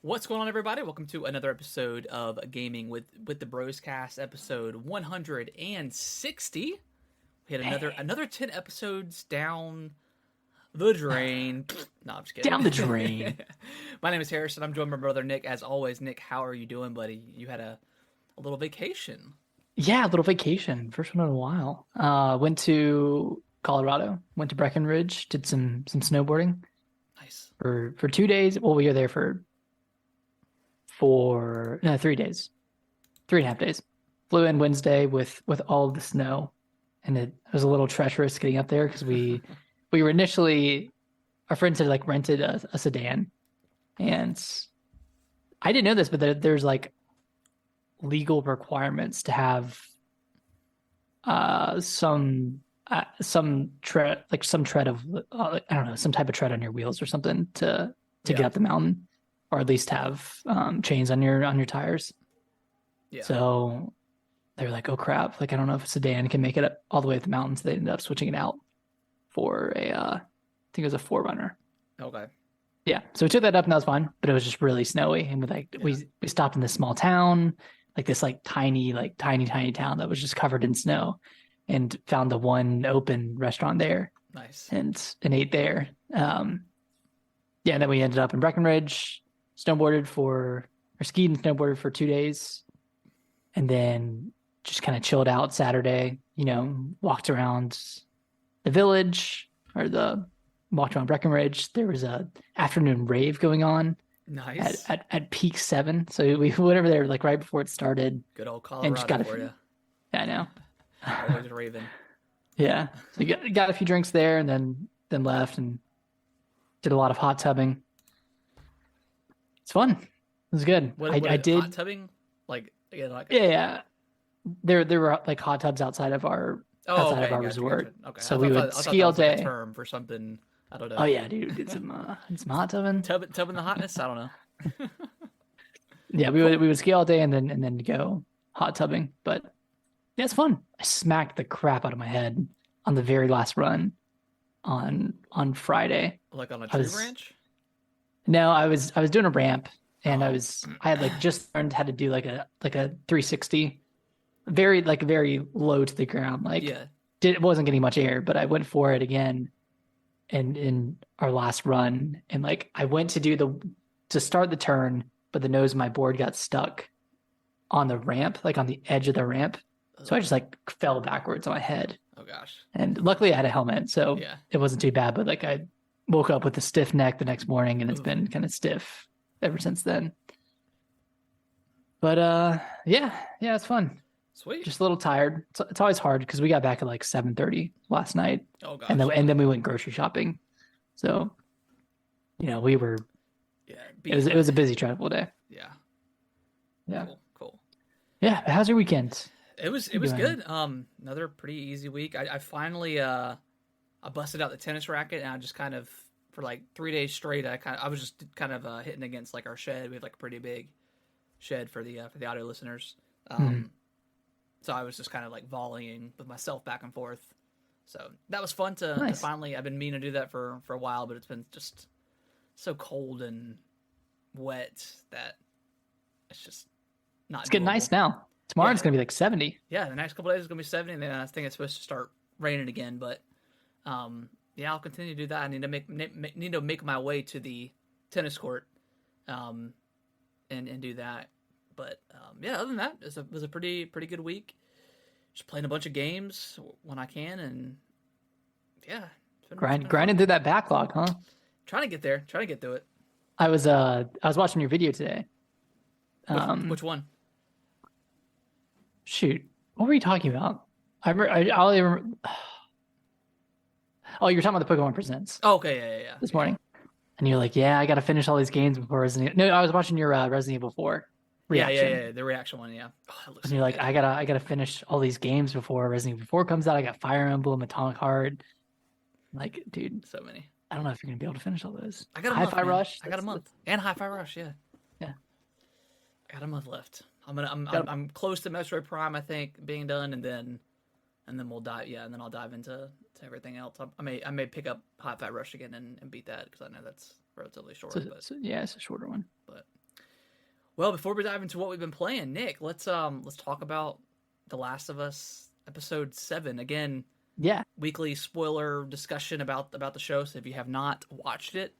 What's going on, everybody? Welcome to another episode of Gaming with the Bros Cast, episode 160. We had another 10 episodes down the drain. No, I'm just kidding. Down the drain. My name is Harrison. I'm joined by my brother Nick. As always, Nick, how are you doing, buddy? You had a little vacation. Yeah, a little vacation. First one in a while. Went to Colorado. Went to Breckenridge. Did some snowboarding Nice. for 2 days. Well, we were there for 3 days, 3.5 days. Flew in Wednesday with all of the snow, and it was a little treacherous getting up there because we were initially, our friends had like rented a sedan, and I didn't know this, but there's like legal requirements to have some tread, like some tread of I don't know, some type of tread on your wheels or something to get up the mountain, or at least have chains on your tires. Yeah. So they were like, oh crap, like I don't know if a sedan can make it up all the way up the mountain. So they ended up switching it out for I think it was a 4Runner. Okay. Yeah. So we took that up and that was fine, but it was just really snowy. And we stopped in this small town, like this like tiny town that was just covered in snow, and found the one open restaurant there. Nice. And ate there. And then we ended up in Breckenridge, skied and snowboarded for 2 days, and then just kind of chilled out Saturday, walked around the village walked around Breckenridge. There was a afternoon rave going on. Nice. At peak 7. So we went over there like right before it started. Good old And just Colorado for you. Yeah, I know. Always raving. Yeah. So got a few drinks there and then left and did a lot of hot tubbing. It's fun. It was good. I did hot tubbing, like again, like yeah. There were like hot tubs outside of our resort. Gotcha. Okay. So we would ski all day. Like a term for something. I don't know. Oh yeah, dude, did some hot tubbing. Tubbing the hotness. I don't know. Yeah, we would ski all day and then go hot tubbing. But yeah, it's fun. I smacked the crap out of my head on the very last run on Friday. Like on a tree branch? No, I was doing a ramp, and I had like just learned how to do like a 360, very low to the ground. It wasn't getting much air, but I went for it again, and in our last run, and like I went to start the turn, but the nose of my board got stuck on the ramp, like on the edge of the ramp. So I just like fell backwards on my head. Oh gosh. And luckily I had a helmet, so it wasn't too bad, but like I woke up with a stiff neck the next morning, and it's been kind of stiff ever since then. But yeah, it's fun. Sweet. Just a little tired. It's always hard because we got back at like 7:30 last night. Oh gosh. And then we went grocery shopping. So, we were. Yeah. It was a busy travel day. Yeah. Yeah. Cool. Yeah. How's your weekend? It was good. Another pretty easy week. I finally I busted out the tennis racket, and I just kind of, for like 3 days straight, I was just kind of hitting against like our shed. We have like a pretty big shed for the audio listeners. So I was just kind of like volleying with myself back and forth. So that was fun to finally. I've been meaning to do that for a while, but it's been just so cold and wet that it's just not. It's getting nice now. Tomorrow it's gonna be like 70. Yeah, the next couple of days is gonna be 70, and then I think it's supposed to start raining again. But I'll continue to do that. I need to make my way to the tennis court, and do that. But other than that, it was a pretty good week. Just playing a bunch of games when I can, and grinding through that backlog, huh? Trying to get there. Trying to get through it. I was watching your video today. Which one? Shoot, what were you talking about? I remember. Oh, you're talking about the Pokemon Presents. Oh, okay, yeah. This morning, and you're like, I got to finish all these games before Resident Evil. No, I was watching your Resident Evil 4 reaction. Yeah, the reaction one, yeah. Oh, and you're like, I gotta finish all these games before Resident Evil 4 comes out. I got Fire Emblem, Atomic Heart. Like, dude, so many. I don't know if you're gonna be able to finish all those. I got a Hi-Fi Rush. I got a month, and Hi-Fi Rush, yeah. Yeah. I got a month left. I'm close to Metroid Prime, I think, being done, and then we'll dive. Yeah, and then I'll dive into everything else. I may pick up Hi-Fi Rush again and beat that because I know that's relatively short. Yeah, it's a shorter one. But Well, before we dive into what we've been playing, Nick, let's talk about The Last of Us episode 7 again. Yeah, weekly spoiler discussion about the show. So if you have not watched it,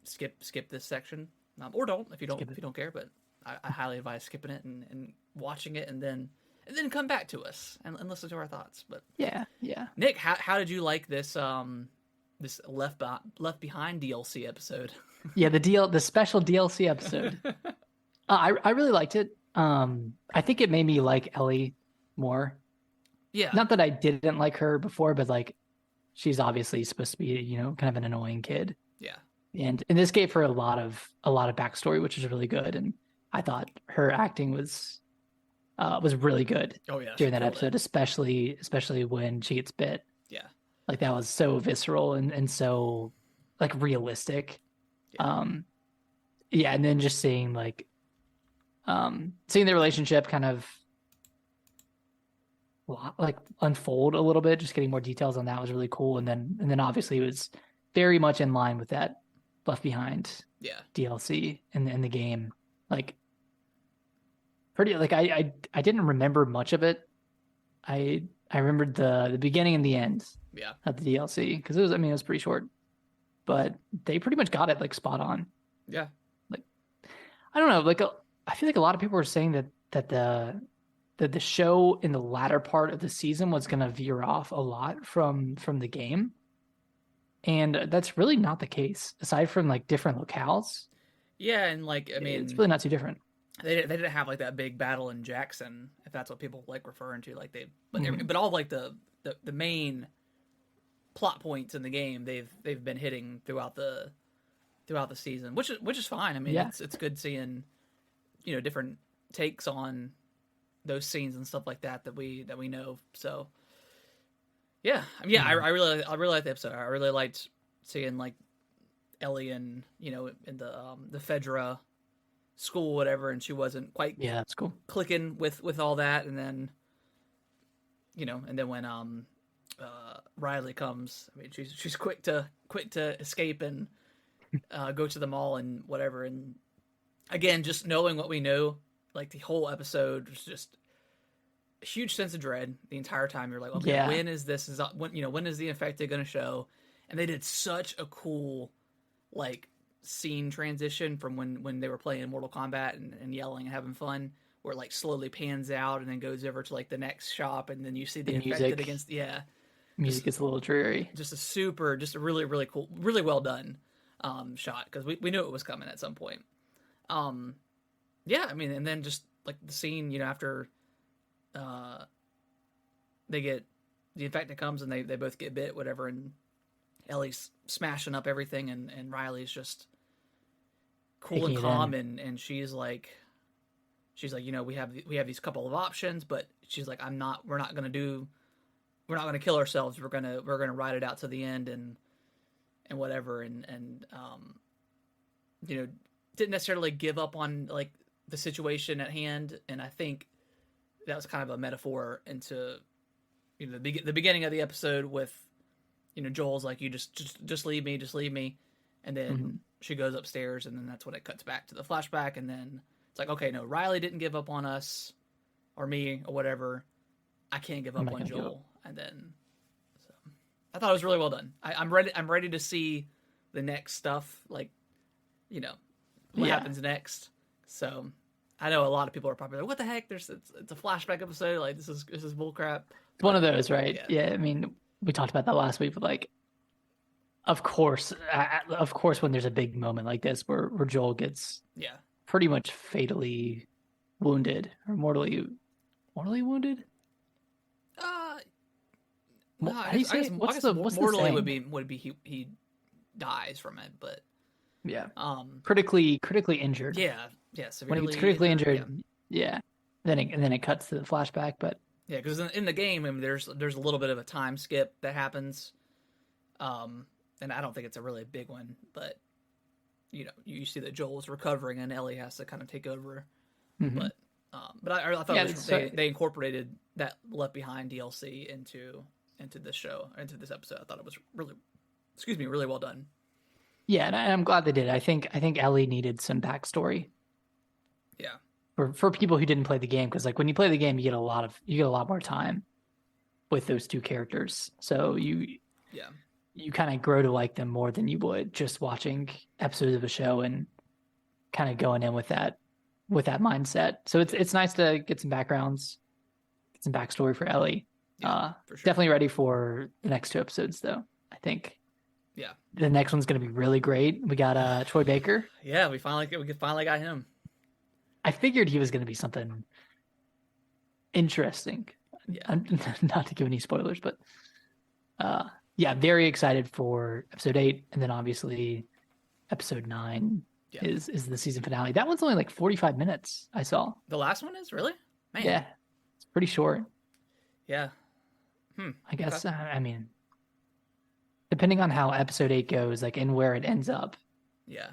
skip this section, or don't if you don't care. But I highly advise skipping it and watching it, and then come back to us and listen to our thoughts. But yeah. Nick, how did you like this this Left Behind DLC episode? Yeah, the special DLC episode. I really liked it. I think it made me like Ellie more. Yeah. Not that I didn't like her before, but like she's obviously supposed to be, kind of an annoying kid. Yeah. And this gave her a lot of backstory, which is really good. And I thought her acting was really good. Oh yeah. During that episode, especially when she gets bit. Yeah. Like that was so visceral and so like realistic. Yeah. Yeah, and then just seeing seeing the relationship kind of like unfold a little bit, just getting more details on that was really cool. And then obviously it was very much in line with that Left Behind DLC in the game. Like pretty like I didn't remember much of it. I remembered the beginning and the end of the DLC because it was pretty short, but they pretty much got it like spot on. Yeah. Like I don't know, like I feel like a lot of people were saying that the show in the latter part of the season was going to veer off a lot from the game. And that's really not the case, aside from like different locales. Yeah, and like I mean, it's really not too different. They didn't have like that big battle in Jackson, if that's what people like referring to. Like but all of like the main plot points in the game they've been hitting throughout the season, which is fine. I mean, it's good seeing different takes on those scenes and stuff like that we know. So yeah, I mean, I really liked the episode. I really liked seeing like Ellie and in the Fedra school, whatever, and she wasn't quite that's cool clicking with all that, and then when Riley comes, I mean she's quick to escape and go to the mall and whatever. And again, just knowing what we know, like the whole episode was just a huge sense of dread the entire time. You're like, okay, when is this? When is the infected going to show? And they did such a cool like scene transition from when they were playing Mortal Kombat and yelling and having fun, where it like slowly pans out and then goes over to like the next shop, and then you see the infected against music gets a little dreary. Just a really, really cool, really well done shot, because we knew it was coming at some point. I mean, and then just like the scene, after they get the infected comes and they both get bit, whatever, and Ellie's smashing up everything, and Riley's just cool and calm, and she's like we have these couple of options, but she's like, we're not gonna kill ourselves, we're gonna ride it out to the end and whatever, and didn't necessarily give up on like the situation at hand. And I think that was kind of a metaphor into the beginning of the episode with Joel's like, you just leave me, and then she goes upstairs, and then that's when it cuts back to the flashback, and then it's like, okay, no, Riley didn't give up on us or me or whatever, I can't give up on Joel. And then so I thought it was really well done. I'm ready to see the next stuff, like what happens next. So I know a lot of people are probably like, what the heck, it's a flashback episode, like this is bullcrap. It's one of those, right? Yeah, I mean, we talked about that last week, but like, of course, when there's a big moment like this where Joel gets pretty much fatally wounded or mortally wounded. I guess mortally would be he dies from it, but critically injured. When he gets critically injured, then it cuts to the flashback, but because in the game, I mean, there's a little bit of a time skip that happens, and I don't think it's a really big one, but you see that Joel's recovering and Ellie has to kind of take over, but I thought they incorporated that Left Behind DLC into this show, into this episode. I thought it was really well done. Yeah, and I'm glad they did. I think Ellie needed some backstory, Yeah. For people who didn't play the game, because like when you play the game, you get a lot more time with those two characters. So Yeah. you kind of grow to like them more than you would just watching episodes of a show and kind of going in with that mindset. So it's nice to get some backgrounds, get some backstory for Ellie. Yeah, for sure. Definitely ready for the next two episodes though. I think. Yeah. The next one's going to be really great. We got Troy Baker. Yeah, we finally got him. I figured he was going to be something interesting. Yeah. Not to give any spoilers, but yeah, very excited for episode 8, and then obviously episode 9 is the season finale. That one's only like 45 minutes. I saw the last one is really, man. Yeah, it's pretty short. Yeah. I guess. Okay. I mean, depending on how episode 8 goes, like and where it ends up. Yeah.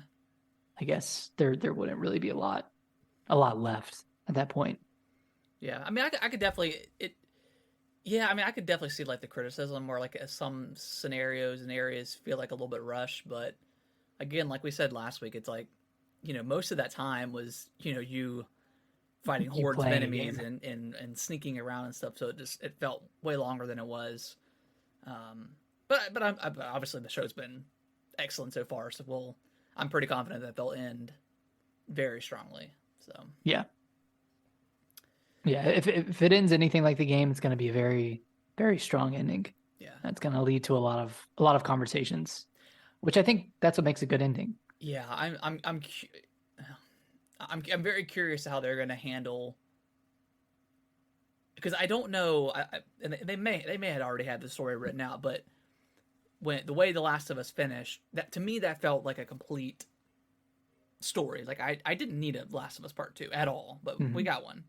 I guess there wouldn't really be a lot left at that point. Yeah, I mean, I could definitely Yeah, I mean, I could definitely see like the criticism where like some scenarios and areas feel like a little bit rushed, but again, like we said last week, it's like, most of that time was, you fighting hordes of enemies and sneaking around and stuff. So it felt way longer than it was. But I'm obviously the show's been excellent so far. So I'm pretty confident that they'll end very strongly. So yeah. If it ends anything like the game, it's going to be a very, very strong ending. Yeah, that's going to lead to a lot of conversations, which I think that's what makes a good ending. Yeah, I'm very curious how they're going to handle, because I don't know. And they may had already had the story written out, but when the way The Last of Us finished, that to me that felt like a complete story. Like I didn't need a Last of Us Part 2 at all, but we got one.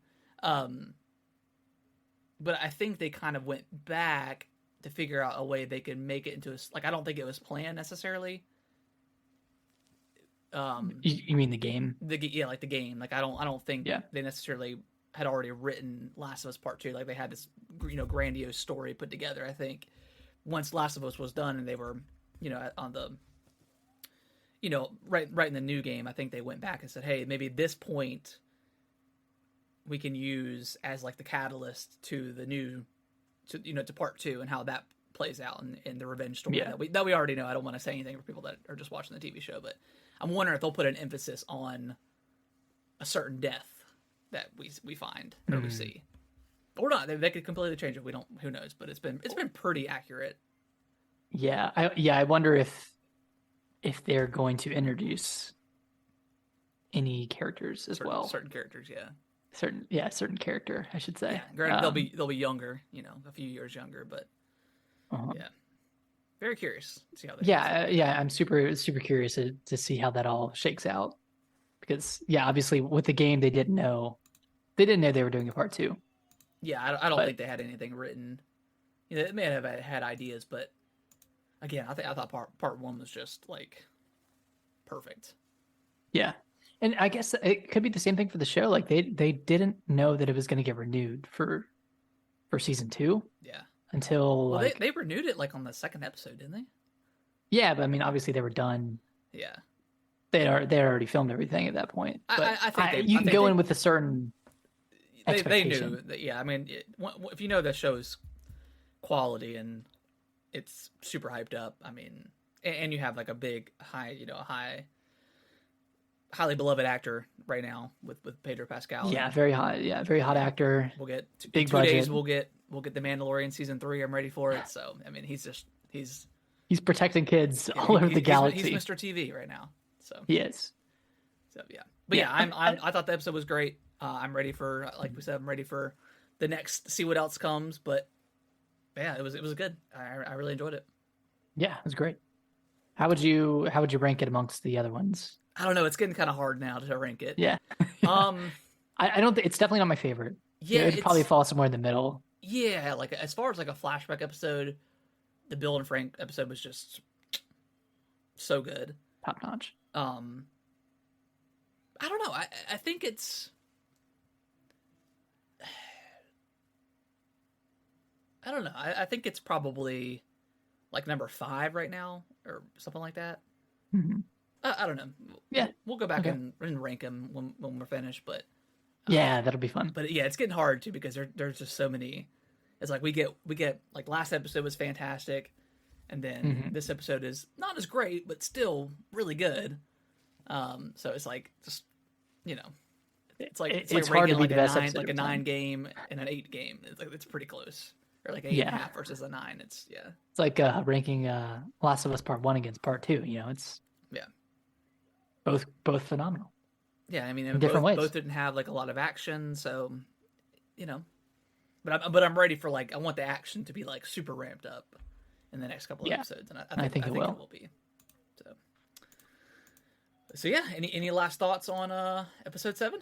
But I think they kind of went back to figure out a way they could make it into I don't think it was planned necessarily. You mean the game? Like the game. Like I don't think they necessarily had already written Last of Us Part 2. Like they had this grandiose story put together. I think once Last of Us was done and they were on the right in the new game, I think they went back and said, hey, maybe this point we can use as like the catalyst to the new, to Part 2 and how that plays out in the revenge story that we already know. I don't want to say anything for people that are just watching the TV show, but I'm wondering if they'll put an emphasis on a certain death that we find or we see, or not. They could completely change it. We don't. Who knows? But it's been pretty accurate. Yeah, I wonder if they're going to introduce any characters as well. Certain characters, yeah. Certain character, I should say. Yeah, granted, they'll be younger, a few years younger, but yeah, very curious to see how they. I'm super curious to see how that all shakes out, because obviously with the game they didn't know they were doing a Part 2. Yeah, I don't think they had anything written. They may have had ideas, but again, I thought part 1 was just like perfect. Yeah. And I guess it could be the same thing for the show. Like they didn't know that it was going to get renewed for season 2. Yeah. Until they renewed it like on the second episode, didn't they? Yeah, but I mean, obviously they were done. Yeah. They already filmed everything at that point. But I think you can go in with a certain expectation. They knew that. Yeah, I mean, if you know the show's quality and it's super hyped up, I mean, and you have like a big highly beloved actor right now with Pedro Pascal. Yeah, very hot. Yeah, very hot actor. We'll get big 2 budget. days. We'll get The Mandalorian season 3. I'm ready for it. So I mean, he's protecting kids all over the galaxy. He's Mr. TV right now. So he is. So yeah, but I thought the episode was great. I'm ready for, like we said, I'm ready for the next. See what else comes. But yeah, it was good. I really enjoyed it. Yeah, it was great. How would you rank it amongst the other ones? I don't know. It's getting kind of hard now to rank it. Yeah. I don't think it's definitely not my favorite. Yeah, it'd probably fall somewhere in the middle. Yeah, like as far as like a flashback episode, the Bill and Frank episode was just so good, top notch. I don't know. I think it's. I don't know. I think it's probably like number 5 right now or something like that. Mm-hmm. I don't know. Yeah. We'll go back Okay. and rank them when we're finished. But Yeah, that'll be fun. yeah, it's getting hard too because there's just so many. It's like we get like last episode was fantastic, and then this episode is not as great, but still really good. So it's like just it's like hard to be like the a best 9 episode like a of time. 9 game and an 8 game. It's pretty close, or like 8.5 versus a 9. It's It's like ranking Last of Us Part 1 against Part 2. It's both phenomenal. Yeah, I mean, in different ways. Both didn't have like a lot of action, so But I'm ready for I want the action to be like super ramped up in the next couple of episodes, and I think it will be. So yeah, any last thoughts on episode 7?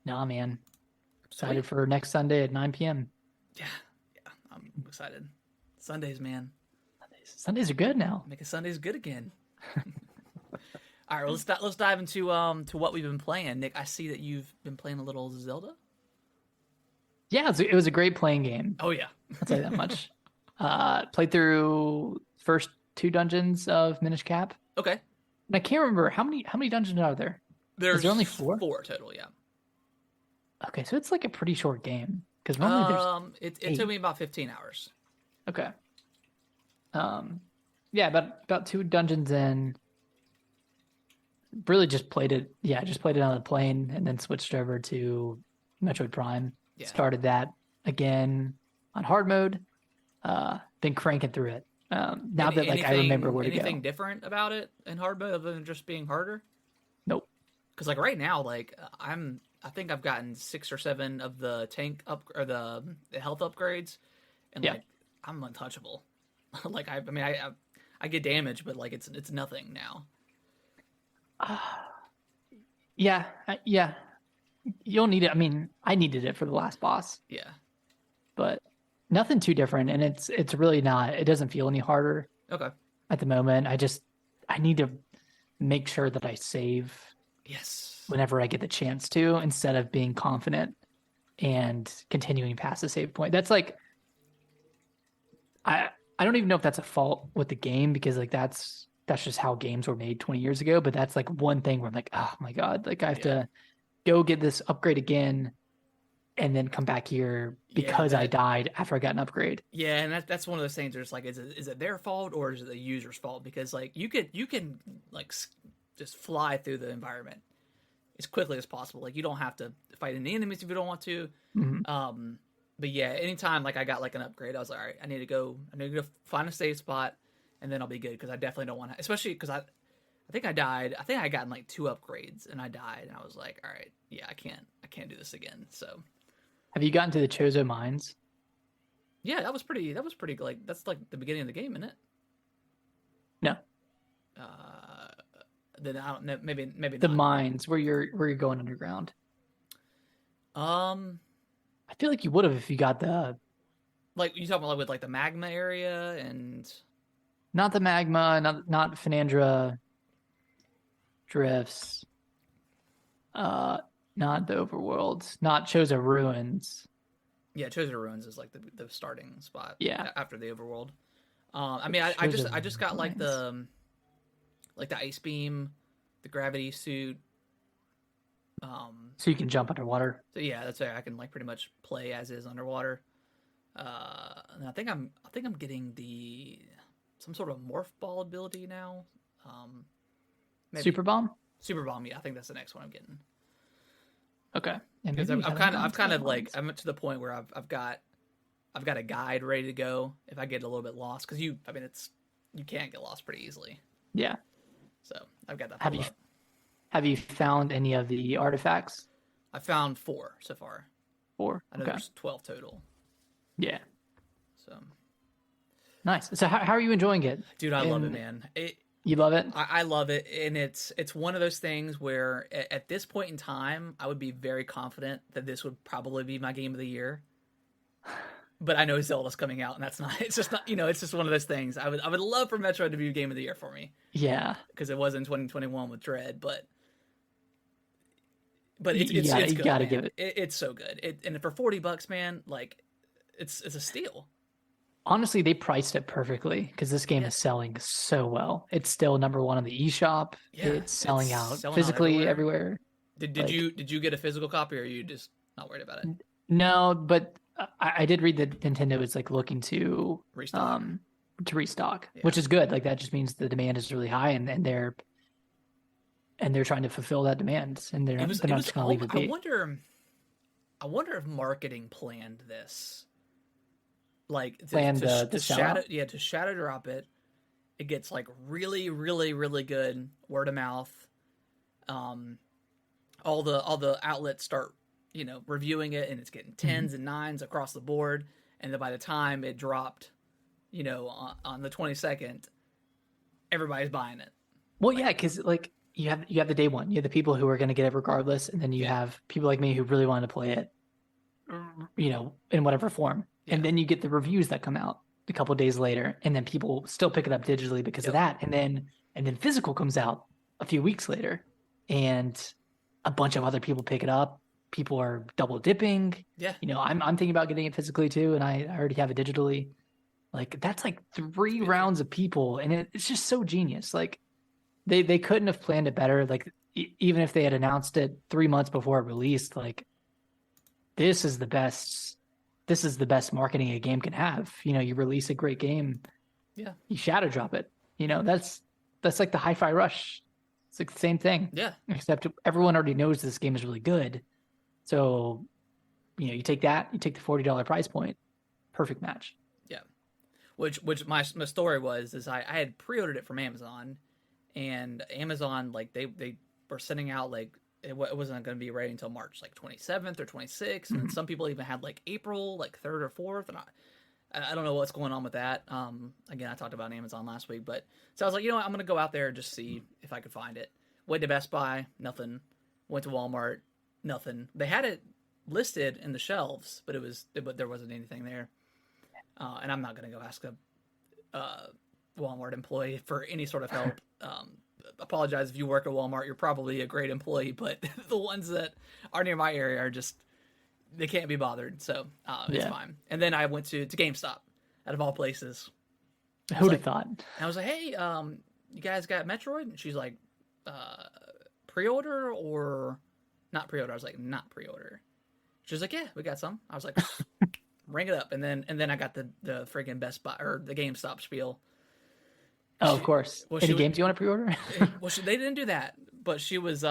Nah, man. Excited for next Sunday at 9 p.m. Yeah, I'm excited. Sundays, man. Sundays are good now. Making Sundays good again. All right, well, let's dive into to what we've been playing. Nick, I see that you've been playing a little Zelda. Yeah, it was a great playing game. Oh yeah, I'll tell you that much. Played through first 2 dungeons of Minish Cap. Okay. And I can't remember how many dungeons are there. Is there only 4? 4 total, yeah. Okay, so it's like a pretty short game because normally it took me about 15 hours. Okay. Yeah, about 2 dungeons in. Really just played it. Yeah, just played it on the plane and then switched over to Metroid Prime. Yeah. Started that again on hard mode. Been cranking through it. Now that I remember where to go. Anything different about it in hard mode other than just being harder? Nope. Because right now, I think I've gotten 6 or 7 of the tank or the health upgrades, and I'm untouchable. I get damage, but it's nothing now. Yeah. You'll need it. I mean, I needed it for the last boss. Yeah. But nothing too different, and it's really not. It doesn't feel any harder. Okay. At the moment, I need to make sure that I save. Yes. Whenever I get the chance to, instead of being confident and continuing past the save point. That's I don't even know if that's a fault with the game because that's just how games were made 20 years ago. But that's one thing where I'm like, oh my God, I have to go get this upgrade again and then come back here because I died after I got an upgrade. Yeah, and that's one of those things where it's is it their fault or is it the user's fault? Because you can just fly through the environment as quickly as possible. You don't have to fight any enemies if you don't want to. Mm-hmm. But yeah, anytime I got an upgrade, I was like, all right, I need to go find a save spot, and then I'll be good because I definitely don't want to. Especially because I think I died. I think I gotten 2 upgrades and I died, and I was like, all right, yeah, I can't do this again. So, have you gotten to the Chozo mines? Yeah, that was pretty. That's the beginning of the game, isn't it? No. Then I don't know. Maybe the not. mines where you're going underground. I feel like you would have if you got the. You talking about with the magma area and. Not the magma, not Fenandra drifts. Not the overworld, not Chozo ruins. Yeah, Chozo ruins is the starting spot. Yeah. After the overworld. I just got the ice beam, the gravity suit. So you can jump underwater. So yeah, that's I can pretty much play as is underwater. And I think I'm getting some sort of morph ball ability now. Maybe. Super bomb. Super bomb. Yeah, I think that's the next one I'm getting. Okay. Because I'm to the point where I've got a guide ready to go if I get a little bit lost because you can't get lost pretty easily. Yeah. So I've got that. Have you found any of the artifacts? I found 4 so far. 4. I know there's 12 total. Yeah. So. Nice. So how are you enjoying it? Dude, I love it, man. You love it? I love it, and it's one of those things where at this point in time, I would be very confident that this would probably be my game of the year. But I know Zelda's coming out, and that's not. It's just not. It's just one of those things. I would love for Metroid to be game of the year for me. Yeah. Because it was in 2021 with Dread, but it's you good, gotta man. give it. It's so good. And for $40, man, it's a steal. Honestly, they priced it perfectly because this game is selling so well. It's still number one on the eShop. Yeah, It's selling out selling out physically everywhere. Did you get a physical copy, or are you just not worried about it? No, but I did read that Nintendo is like looking Restock. To restock, Yeah. which is good. Like that just means the demand is really high, and they're trying to fulfill that demand, and they're not just going to leave it be. I wonder if marketing planned this, like to shadow drop it. It gets like really, really, really good word of mouth. All the outlets start, reviewing it, and it's getting 10s and 9s across the board. And then by the time it dropped, on the 22nd, everybody's buying it. Well, yeah, because like you have the day one, you have the people who are going to get it regardless, and then you have people like me who really want to play it, in whatever form. Yeah. And then you get the reviews that come out a couple of days later, and then people still pick it up digitally because of that. And then physical comes out a few weeks later, and a bunch of other people pick it up. People are double dipping. Yeah. I'm thinking about getting it physically too, and I already have it digitally. Like that's like 3 rounds of people, and it's just so genius. Like they couldn't have planned it better. Like even if they had announced it 3 months before it released, like this is the best marketing a game can have. You release a great game, you shadow drop it. That's like the Hi-Fi Rush. It's like the same thing. Yeah. Except everyone already knows this game is really good. So, you take that, you take the $40 price point, perfect match. Yeah. Which my story is I had pre-ordered it from Amazon, and Amazon, like they were sending out like it wasn't going to be ready until March like 27th or 26th, and then some people even had like April like 3rd or 4th, and I don't know what's going on with that. Again, I talked about Amazon last week, but so I was like, I'm going to go out there and just see if I could find it. Went to Best Buy, nothing. Went to Walmart, nothing. They had it listed in the shelves, but there wasn't anything there. And I'm not going to go ask a Walmart employee for any sort of help. Apologize if you work at Walmart. You're probably a great employee, but the ones that are near my area are just, they can't be bothered. So it's fine. And then I went to GameStop, out of all places. Who'd have thought? I was like, hey, you guys got Metroid? And she's like, pre-order or not pre-order? I was like, not pre-order. She was like, yeah, we got some. I was like, ring it up. And then I got the friggin' Best Buy or the GameStop spiel. Oh, of course. Any games you want to pre-order? They didn't do that, but she was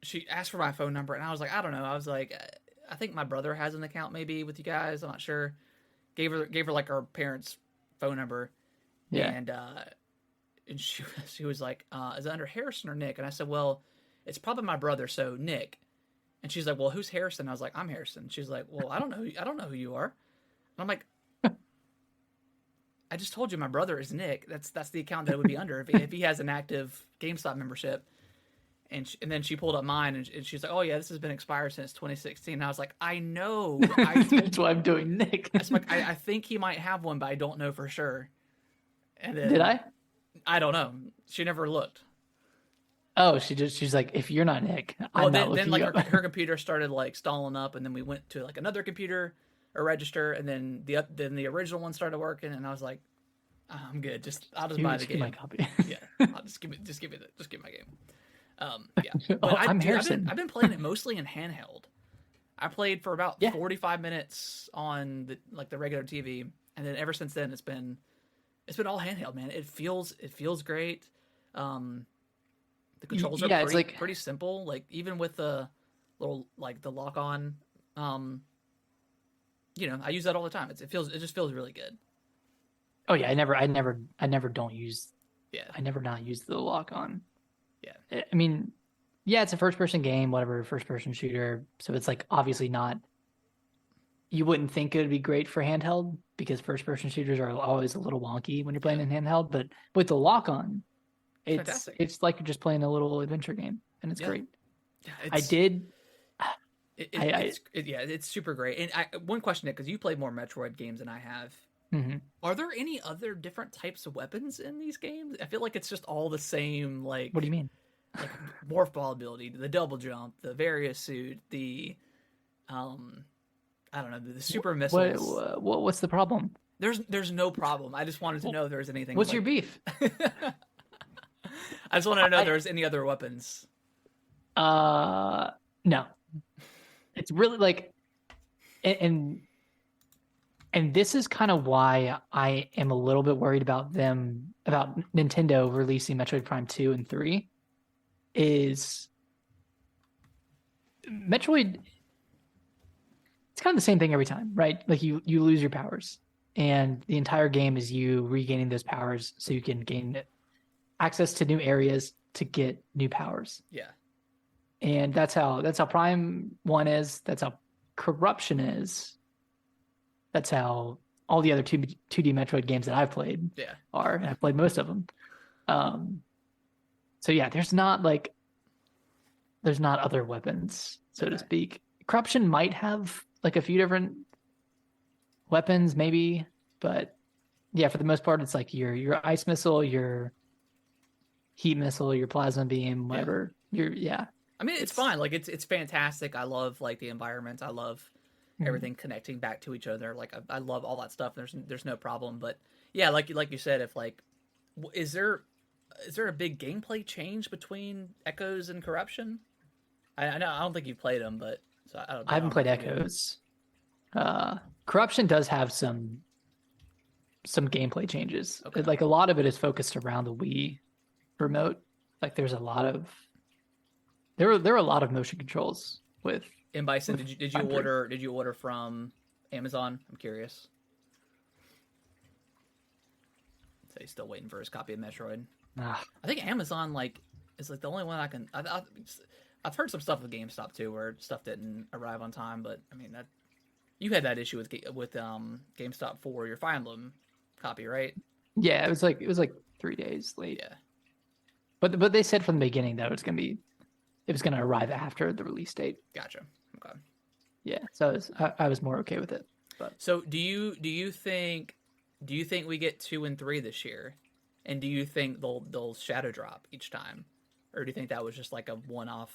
she asked for my phone number, and I was like, I don't know. I was like, I think my brother has an account maybe with you guys. I'm not sure. Gave her like our parents' phone number, and she was like, is it under Harrison or Nick? And I said, well, it's probably my brother, so Nick. And she's like, well, who's Harrison? I was like, I'm Harrison. She's like, well, I don't know who you are. And I'm like, I just told you my brother is Nick. That's the account that it would be under if he has an active GameStop membership. And then she pulled up mine, and she's like, oh yeah, this has been expired since 2016. And I was like, I know. That's why I'm doing Nick. I think he might have one, but I don't know for sure. And then, did I? I don't know. She never looked. Oh, she's like, if you're not Nick, I'm not looking. Then like her computer started like stalling up, and then we went to like another computer or register, and then the original one started working, and I was like, I'm good. I'll just buy the game. My copy. Yeah, I'll just give my game. Yeah, but I'm Harrison. I've been playing it mostly in handheld. I played for about 45 minutes on the regular TV, and then ever since then it's been all handheld, man. It feels great. The controls are pretty simple. Like even with the little like the lock on, I use that all the time. It just feels really good. Oh yeah, I never don't use. Yeah, I never not use the lock on. Yeah, I mean, yeah, it's a first-person game, whatever, first-person shooter. So it's like obviously not. You wouldn't think it would be great for handheld because first-person shooters are always a little wonky when you're playing in handheld. But with the lock on, it's like you're just playing a little adventure game, and it's great. Yeah, it's super great. And one question, Nick, because you played more Metroid games than I have. Mm-hmm. Are there any other different types of weapons in these games? I feel like it's just all the same. Like, what do you mean? Like morph ball ability, the double jump, the various suit, the I don't know, the super missiles. What's the problem? There's no problem. I just wanted to know if there was anything. What's your beef? I just wanted to know if there's any other weapons. No. It's really like, and this is kind of why I am a little bit worried about Nintendo releasing Metroid Prime 2 and 3 is Metroid, it's kind of the same thing every time, right? Like you lose your powers and the entire game is you regaining those powers so you can gain access to new areas to get new powers. Yeah. And that's how Prime 1 is. That's how Corruption is. That's how all the other 2D Metroid games that I've played are. And I've played most of them. So yeah, there's not other weapons, so to speak. Corruption might have like a few different weapons, maybe, but yeah, for the most part, it's like your ice missile, your heat missile, your plasma beam, whatever. I mean, it's fine. Like it's fantastic. I love like the environment. I love everything connecting back to each other. Like I love all that stuff. There's no problem. But yeah, like you said, if like, is there a big gameplay change between Echoes and Corruption? I know I don't think you've played them, but so I don't know. I haven't played Echoes. Corruption does have some gameplay changes. Okay. Like a lot of it is focused around the Wii remote. Like there's a lot of there are a lot of motion controls with. And Bison, did you order from Amazon? I'm curious. So he's still waiting for his copy of Metroid. I think Amazon is like the only one I can. I've heard some stuff with GameStop too, where stuff didn't arrive on time. But I mean that you had that issue with GameStop for your Fire Emblem copy, right? Yeah, it was like 3 days late. Yeah, but they said from the beginning that it was gonna arrive after the release date. Gotcha. Okay. Yeah, so I was more okay with it. But so do you think we get 2 and 3 this year, and do you think they'll shadow drop each time, or do you think that was just like a one-off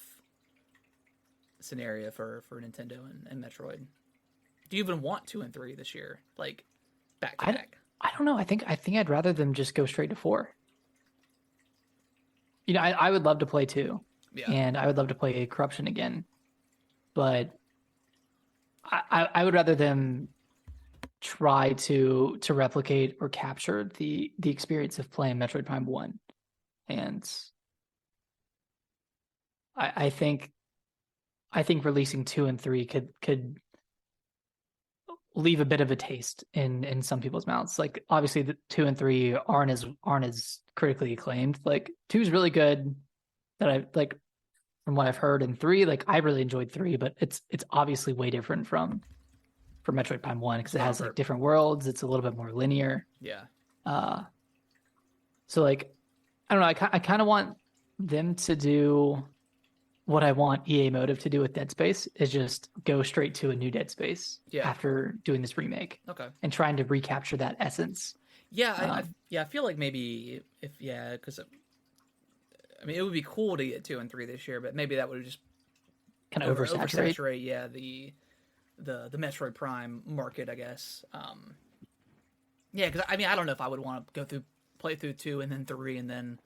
scenario for Nintendo and Metroid? Do you even want 2 and 3 this year, like back to back? I don't know. I think I'd rather them just go straight to 4. You know, I would love to play 2. Yeah. And I would love to play Corruption again. But I would rather them try to replicate or capture the experience of playing Metroid Prime 1. And I think releasing 2 and 3 could leave a bit of a taste in some people's mouths. Like obviously the 2 and 3 aren't as critically acclaimed. Like 2 is really good that I like from what I've heard, and 3, like I really enjoyed 3, but it's obviously way different from Metroid Prime 1 because it has like different worlds. It's a little bit more linear. Yeah. So like I don't know. I kind of want them to do what I want EA Motive to do with Dead Space is just go straight to a new Dead Space after doing this remake. Okay. And trying to recapture that essence. Yeah, I feel like maybe because I mean it would be cool to get 2 and 3 this year, but maybe that would just kind of oversaturate. The Metroid Prime market, I guess. Yeah, because I mean I don't know if I would want to play through 2 and then 3 and then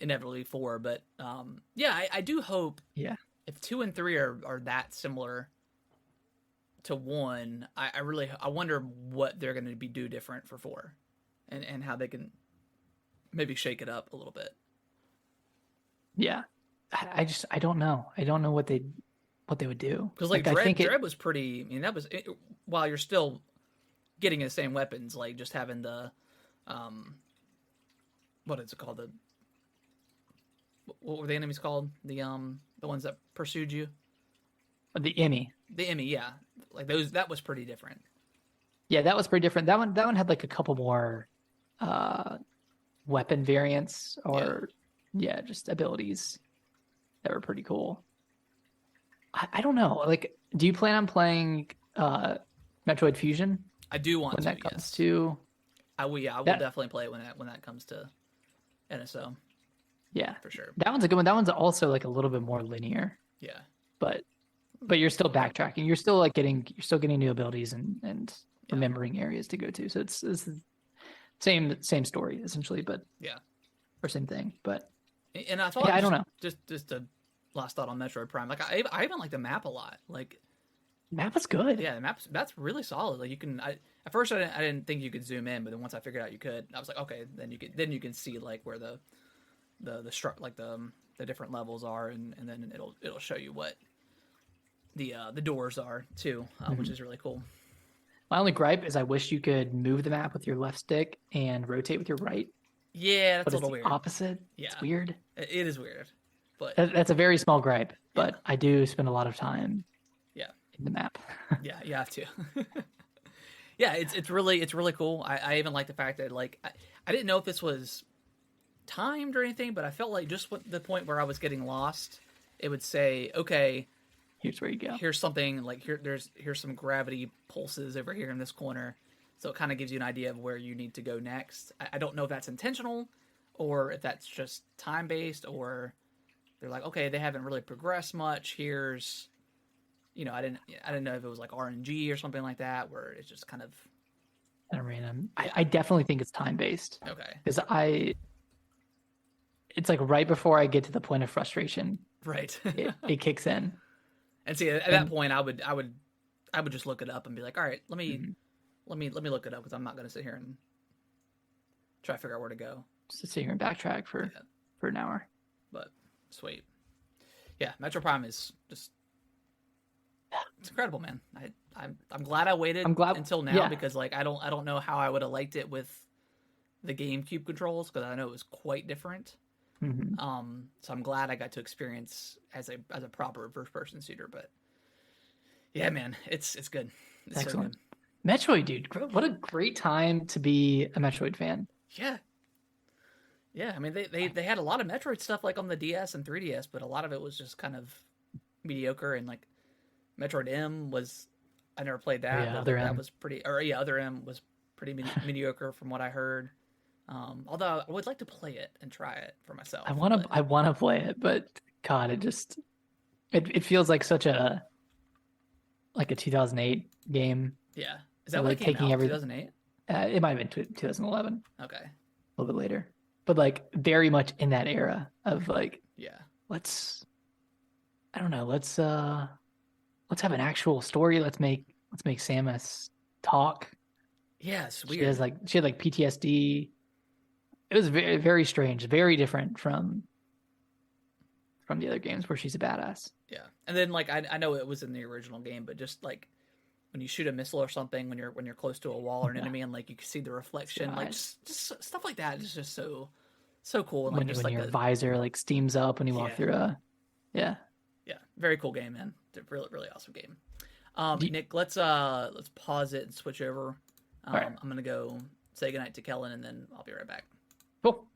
inevitably 4, but I do hope if 2 and 3 are that similar to 1, I wonder what they're going to do different for 4 and how they can maybe shake it up a little bit. Yeah. I don't know. I don't know what they would do. Because like Dread was pretty, I mean that was while you're still getting the same weapons, like just having the what is it called, what were the enemies called? The ones that pursued you? The Emmy. The Emmy, yeah. Like those, that was pretty different. Yeah, that was pretty different. That one had like a couple more weapon variants or just abilities that were pretty cool. I don't know. Like, do you plan on playing Metroid Fusion? I do want when that comes to. I will definitely play it when that comes to NSO. Yeah, for sure. That one's a good one. That one's also like a little bit more linear. Yeah, but but you're still backtracking. You're still getting new abilities and remembering areas to go to. So it's the same story essentially, but or same thing. But and I thought I don't know. Just a last thought on Metroid Prime. Like I even like the map a lot. Like map is good. Yeah, the that's really solid. Like you can. At first I didn't think you could zoom in, but then once I figured out you could, I was like, okay, then you can see like where the like the different levels are, and then it'll show you what the doors are too, which is really cool. My only gripe is I wish you could move the map with your left stick and rotate with your right. Yeah, that's a little weird. Opposite. Yeah, it's weird. It is weird, but that's a very small gripe. But I do spend a lot of time. Yeah. In the map. Yeah, you have to. Yeah, it's really cool. I even like the fact that like I didn't know if this was timed or anything, but I felt like just the point where I was getting lost, it would say, okay, here's where you go. Here's something like here's some gravity pulses over here in this corner. So it kind of gives you an idea of where you need to go next. I don't know if that's intentional or if that's just time-based, or they're like, okay, they haven't really progressed much. Here's, I didn't know if it was like RNG or something like that, where it's just kind of random. I definitely think it's time-based. Okay. Because it's like right before I get to the point of frustration. Right. it kicks in. And see, at that point, I would just look it up and be like, all right, let me look it up, because I'm not going to sit here and try to figure out where to go. Just sit here and backtrack for an hour. But sweet, yeah. Metro Prime is just it's incredible, man. I'm glad I waited until now, because like I don't know how I would have liked it with the GameCube controls, because I know it was quite different. Mm-hmm. So I'm glad I got to experience as a proper first person shooter. But yeah, man, it's good. It's excellent. So good. Metroid, dude, what a great time to be a Metroid fan. Yeah. I mean, they had a lot of Metroid stuff like on the DS and 3DS, but a lot of it was just kind of mediocre. And like Metroid M I never played that. Yeah, that was pretty. Or yeah, Other M was pretty mediocre from what I heard. Although I would like to play it and try it for myself. I want to play it, but God, it feels like such a 2008 game. Yeah, is that like taking out? 2008? It might have been 2011. Okay, a little bit later, but like very much in that era of like, let's have an actual story. Let's make Samus talk. Yeah, it's weird. She had PTSD. It was very, very strange, very different from the other games where she's a badass. Yeah, and then like I know it was in the original game, but just like when you shoot a missile or something, when you're close to a wall or an enemy, and like you can see the reflection, like just stuff like that is just so cool. And when your visor like steams up when you walk through yeah, very cool game, man. It's a really, really awesome game. Nick, let's pause it and switch over. Right. I'm gonna go say goodnight to Kellen, and then I'll be right back. Cool.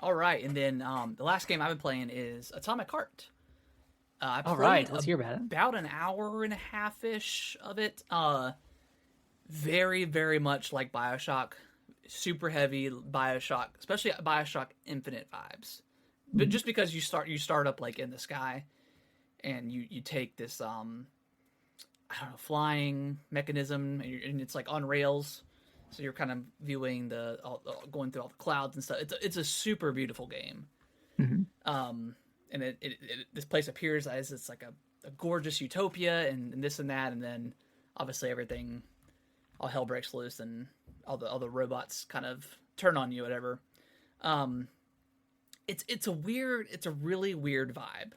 All right, and then the last game I've been playing is Atomic Heart. All right, let's hear about it. About an hour and a half-ish of it. Very, very much like BioShock. Super heavy BioShock, especially BioShock Infinite vibes. But just because you start up like in the sky, and you take this flying mechanism, and it's like on rails. So you're kind of viewing going through all the clouds and stuff. It's a super beautiful game. Mm-hmm. And this place appears as it's like a gorgeous utopia and this and that, and then obviously all hell breaks loose and all the robots kind of turn on you, whatever. It's a really weird vibe,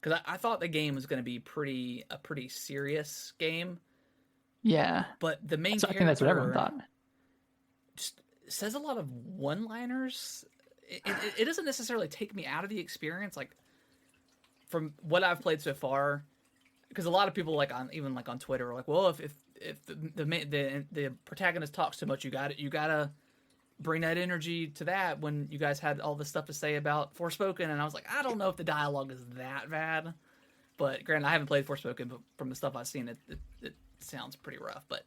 because I thought the game was going to be a pretty serious game. Yeah, but the main character, I think that's what everyone thought. Just says a lot of one-liners. It doesn't necessarily take me out of the experience, like from what I've played so far, because a lot of people on Twitter are like, well, if the protagonist talks too much, you gotta bring that energy to that when you guys had all this stuff to say about Forspoken, and I was like, I don't know if the dialogue is that bad, but granted, I haven't played Forspoken, but from the stuff I've seen, it sounds pretty rough, but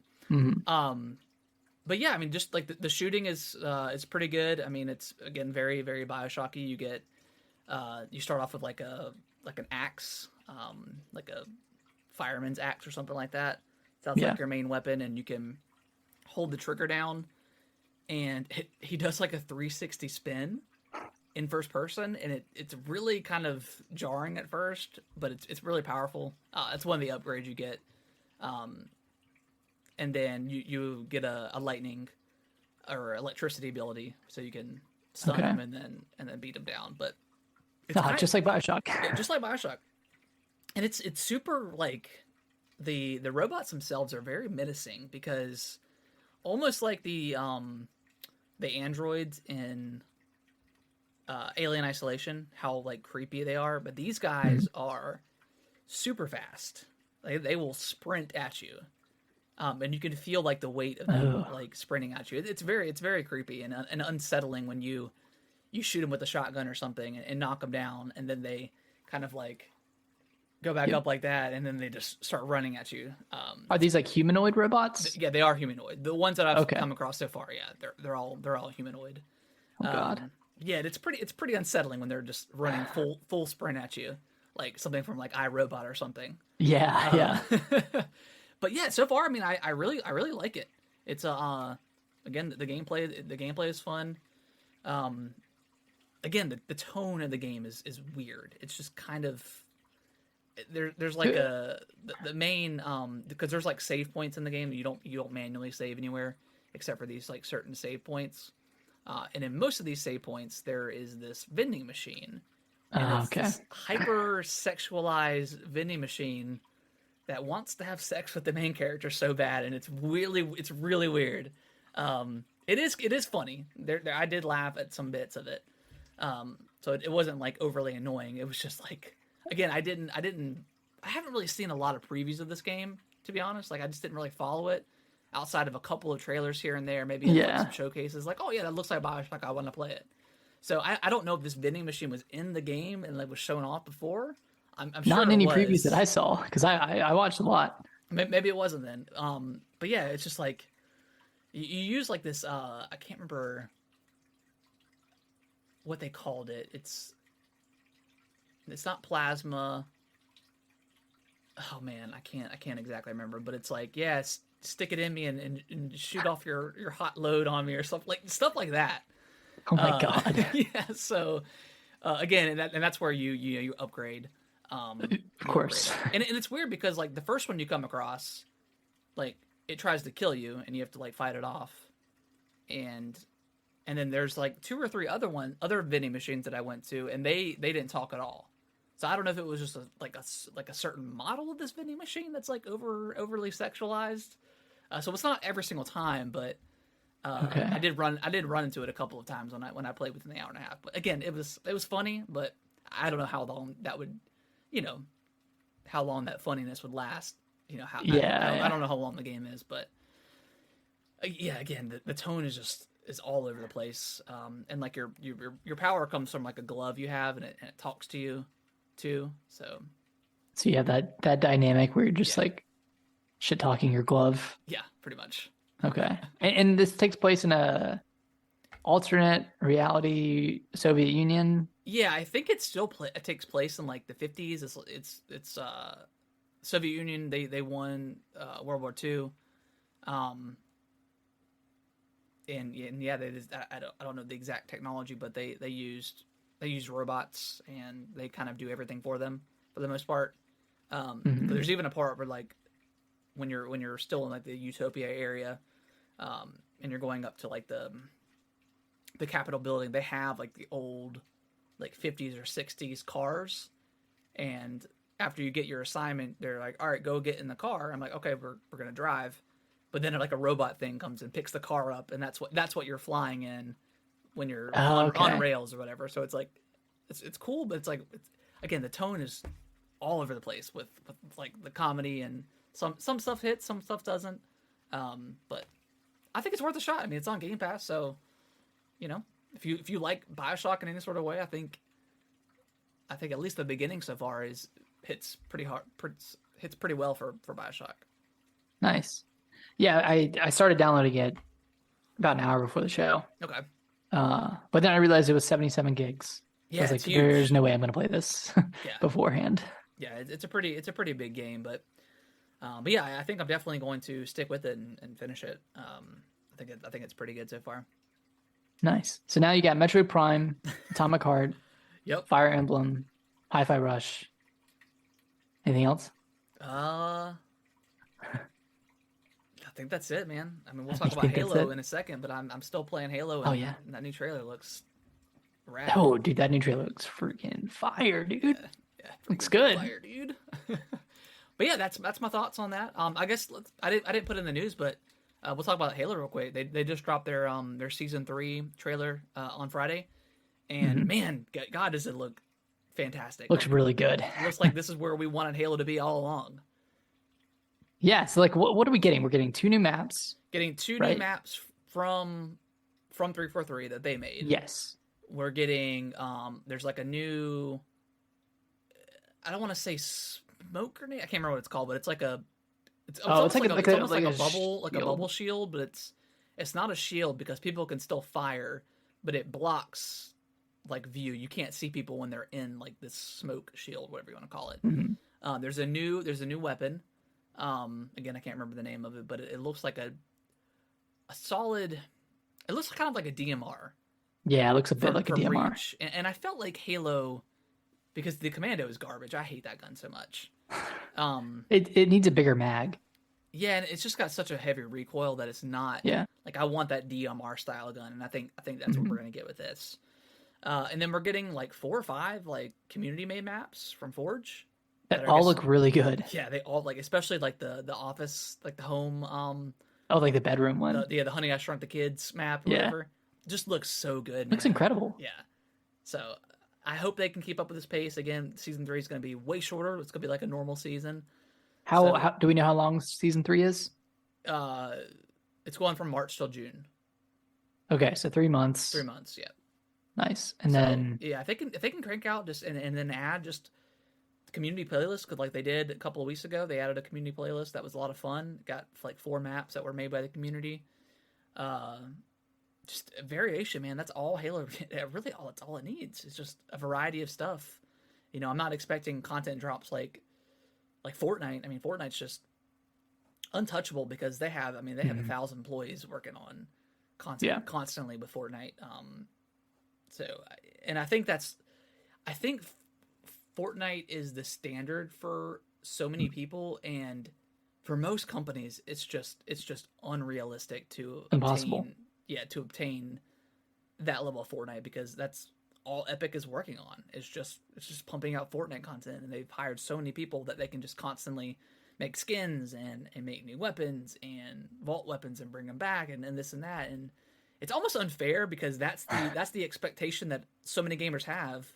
But yeah, I mean, just like the shooting is pretty good. I mean, it's again very, very BioShocky. You start off with like an axe, like a fireman's axe or something like that. So that's like your main weapon, and you can hold the trigger down, and he does like a 360 spin in first person, and it's really kind of jarring at first, but it's really powerful. It's one of the upgrades you get. And then you get a lightning or electricity ability, so you can stun him and then beat him down. But it's just like Bioshock. Yeah, just like Bioshock. And it's super, like, the robots themselves are very menacing, because almost like the androids in Alien Isolation, how like creepy they are, but these guys are super fast. They will sprint at you. And you can feel like the weight of them like sprinting at you. It's very creepy and unsettling when you shoot them with a shotgun or something and knock them down, and then they kind of like go back up like that, and then they just start running at you. Are these like humanoid robots? Yeah, they are humanoid. The ones that I've come across so far, yeah, they're all humanoid. Oh God. Yeah, it's pretty unsettling when they're just running full sprint at you, like something from like iRobot or something. Yeah. But yeah, so far, I mean, I really like it. It's again, the gameplay is fun. Again, the tone of the game is weird. It's just kind of there's like the main because there's like save points in the game. You don't manually save anywhere except for these like certain save points. And in most of these save points, there is this vending machine. And it's this hyper sexualized vending machine that wants to have sex with the main character so bad, and it's really weird. It is funny. I did laugh at some bits of it. So it wasn't like overly annoying. It was just like, again, I haven't really seen a lot of previews of this game, to be honest. Like, I just didn't really follow it outside of a couple of trailers here and there, maybe like some showcases. Like, oh yeah, that looks like Bioshock. I want to play it. So I don't know if this vending machine was in the game and like was shown off before. I'm sure not in any previews that I saw, because I watched a lot. Maybe it wasn't then. But yeah, it's just like you use like this. I can't remember what they called it. It's not plasma. Oh man, I can't exactly remember. But it's like, yeah, stick it in me and shoot off your hot load on me or stuff like that. Oh my God. Yeah. So again, and that's where you upgrade. Of course. And it's weird because like the first one you come across, like it tries to kill you and you have to like fight it off. And then there's like 2 or 3 other vending machines that I went to, and they didn't talk at all. So I don't know if it was just a certain model of this vending machine that's like overly sexualized. So it's not every single time, but I did run into it a couple of times when I played within the hour and a half. But again, it was funny, but I don't know how long that would, how long that funniness would last. I don't know how long the game is, but yeah, again, the tone is all over the place. And like your power comes from like a glove you have, and it talks to you too. So you have that dynamic where you're just like shit talking your glove. Yeah, pretty much. Okay. And this takes place in a alternate reality Soviet Union. Yeah, I think it takes place in like the 50s. It's Soviet Union. They won World War II. And yeah, I don't know the exact technology, but they used robots, and they kind of do everything for them for the most part. But there's even a part where like when you're still in like the Utopia area, and you're going up to like the Capitol building, they have like the old like 50s or 60s cars, and after you get your assignment, they're like, all right, go get in the car. I'm like, okay, we're gonna drive. But then like a robot thing comes and picks the car up, and that's what you're flying in when you're on rails or whatever. So it's like it's cool, but it's again, the tone is all over the place with like the comedy, and some stuff hits, some stuff doesn't. But I think it's worth a shot. I mean, it's on Game Pass, so if you like Bioshock in any sort of way, I think at least the beginning so far hits pretty hard, hits pretty well for Bioshock. Nice. Yeah, I started downloading it about an hour before the show. Okay. But then I realized it was 77 gigs. Yeah, I was like, there's no way I'm going to play this beforehand. Yeah, it's a pretty big game, but yeah, I think I'm definitely going to stick with it and finish it. I think it's pretty good so far. Nice. So now you got Metroid Prime, Atomic Heart, Yep. Fire Emblem, Hi-Fi Rush. Anything else? I think that's it, man. I mean, we'll I talk think about think that's Halo it. in a second, but I'm still playing Halo, Oh and yeah. that new trailer looks rad. Oh, dude, that new trailer looks freaking fire, dude. Yeah, yeah, Looks freaking good. fire, dude. But yeah, that's my thoughts on that. I guess I didn't put it in the news, but we'll talk about Halo real quick. They just dropped their season 3 trailer on Friday, and man, God, does it look fantastic! Looks Like, really good. it looks like this is where we wanted Halo to be all along. Yeah, so like what are we getting? We're getting 2 new maps. Getting 2 new right? maps from 343 that they made. Yes. We're getting there's like a new, I don't want to say smoke grenade. I can't remember what it's called, but it's like a it's almost like a bubble shield, but it's not a shield because people can still fire, but it blocks like view. You can't see people when they're in like this smoke shield, whatever you want to call it. There's a new weapon. Again, I can't remember the name of it, but it looks like a solid. It looks kind of like a DMR. Yeah, it looks a bit like a DMR. Reach. And I felt like Halo, because the Commando is garbage. I hate that gun so much. It needs a bigger mag. Yeah, and it's just got such a heavy recoil that it's not. Yeah. Like I want that DMR style gun, and I think that's what we're gonna get with this. And then we're getting like 4 or 5 like community made maps from Forge That all look really good. Yeah, they all like, especially like the office, like the home. Oh, like the bedroom one. The Honey I Shrunk the Kids map, or whatever. Just looks so good. Looks incredible. Yeah. So I hope they can keep up with this pace. Again, season 3 is going to be way shorter. It's going to be like a normal season. How do we know how long season 3 is? It's going from March till June. Okay, so 3 months. 3 months, yeah. Nice. And then yeah, if they can crank out just and then add just community playlists, because like they did a couple of weeks ago, they added a community playlist that was a lot of fun. Got like 4 maps that were made by the community. Just a variation, man. That's all Halo. Really, that's all it needs. It's just a variety of stuff. You know, I'm not expecting content drops like Fortnite. I mean, Fortnite's just untouchable because they have 1,000 employees working on content constantly with Fortnite. And I think Fortnite is the standard for so many people, and for most companies, it's just unrealistic to impossible. To obtain that level of Fortnite, because that's all Epic is working on. It's just pumping out Fortnite content, and they've hired so many people that they can just constantly make skins and make new weapons and vault weapons and bring them back and this and that. And it's almost unfair because that's the expectation that so many gamers have.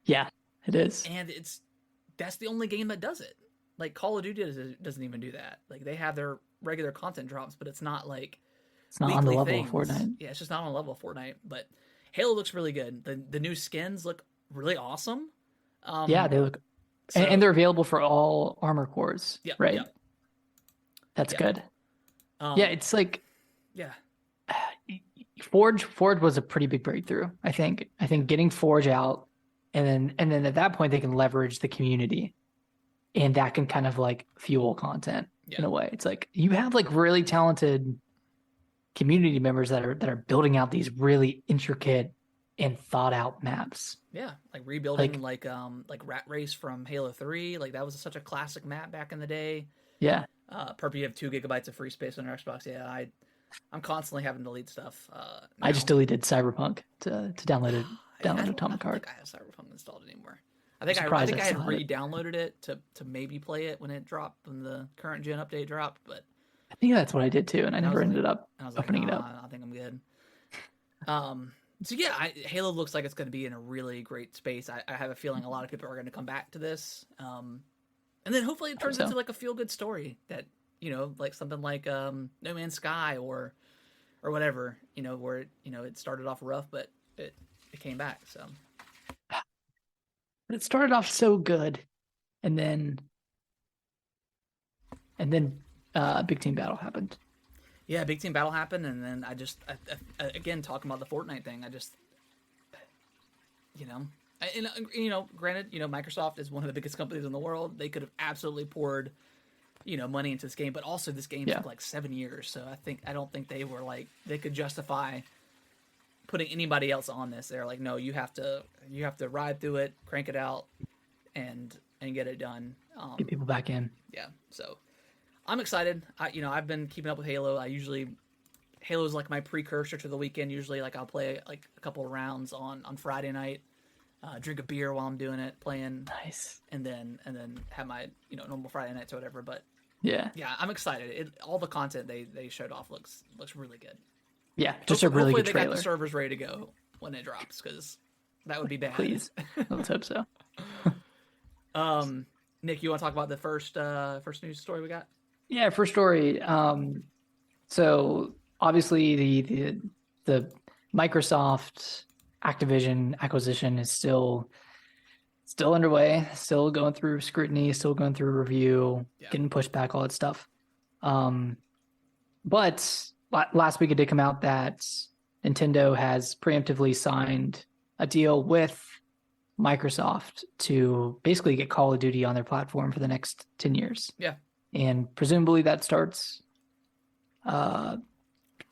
Yeah, it is. And that's the only game that does it. Like Call of Duty doesn't even do that. Like they have their regular content drops, but it's not like it's not on the level of Fortnite. Yeah, it's just not on the level of Fortnite. But Halo looks really good. The new skins look really awesome. Yeah, they look, and they're available for all armor cores. Yeah, right. Yeah. That's good. Yeah, it's like yeah. Forge was a pretty big breakthrough. I think getting Forge out, and then at that point they can leverage the community, and that can kind of like fuel content in a way. It's like you have like really talented community members that are building out these really intricate and thought out maps. Yeah, like rebuilding like Rat Race from Halo 3. Like that was such a classic map back in the day. Yeah. Perp, you have 2 gigabytes of free space on your Xbox. Yeah, I'm constantly having to delete stuff. I just deleted Cyberpunk to download it. Download Atomic Heart. I don't think I have Cyberpunk installed anymore. I think I had re-downloaded it to maybe play it when it dropped, when the current gen update dropped, but I think that's what I did too, and I never ended up opening it up. I think I'm good. So yeah, Halo looks like it's going to be in a really great space. I have a feeling a lot of people are going to come back to this, and then hopefully it turns into like a feel-good story that, you know, like something like No Man's Sky or whatever, you know, where it started off rough, but it came back. So it started off so good, and then Big Team Battle happened. Yeah, Big Team Battle happened, and then I again, talking about the Fortnite thing, And granted, Microsoft is one of the biggest companies in the world. They could have absolutely poured, money into this game, but also this game took like 7 years. So I don't think they were like they could justify putting anybody else on this. They're like, no, you have to ride through it, crank it out, and get it done. Get people back in. Yeah, so I'm excited. I've been keeping up with Halo. Halo's like my precursor to the weekend. Usually, like I'll play like a couple of rounds on Friday night, drink a beer while I'm doing it, playing. Nice. And then have my normal Friday nights or whatever. But yeah, I'm excited. All the content they showed off looks really good. Yeah, just a really good trailer. Hopefully they got the servers ready to go when it drops, because that would be bad. Please, let's hope so. Nick, you want to talk about the first news story we got? Yeah, first story. So obviously the Microsoft Activision acquisition is still underway, still going through scrutiny, still going through review, getting pushed back, all that stuff. But last week it did come out that Nintendo has preemptively signed a deal with Microsoft to basically get Call of Duty on their platform for the next 10 years. Yeah. And presumably that starts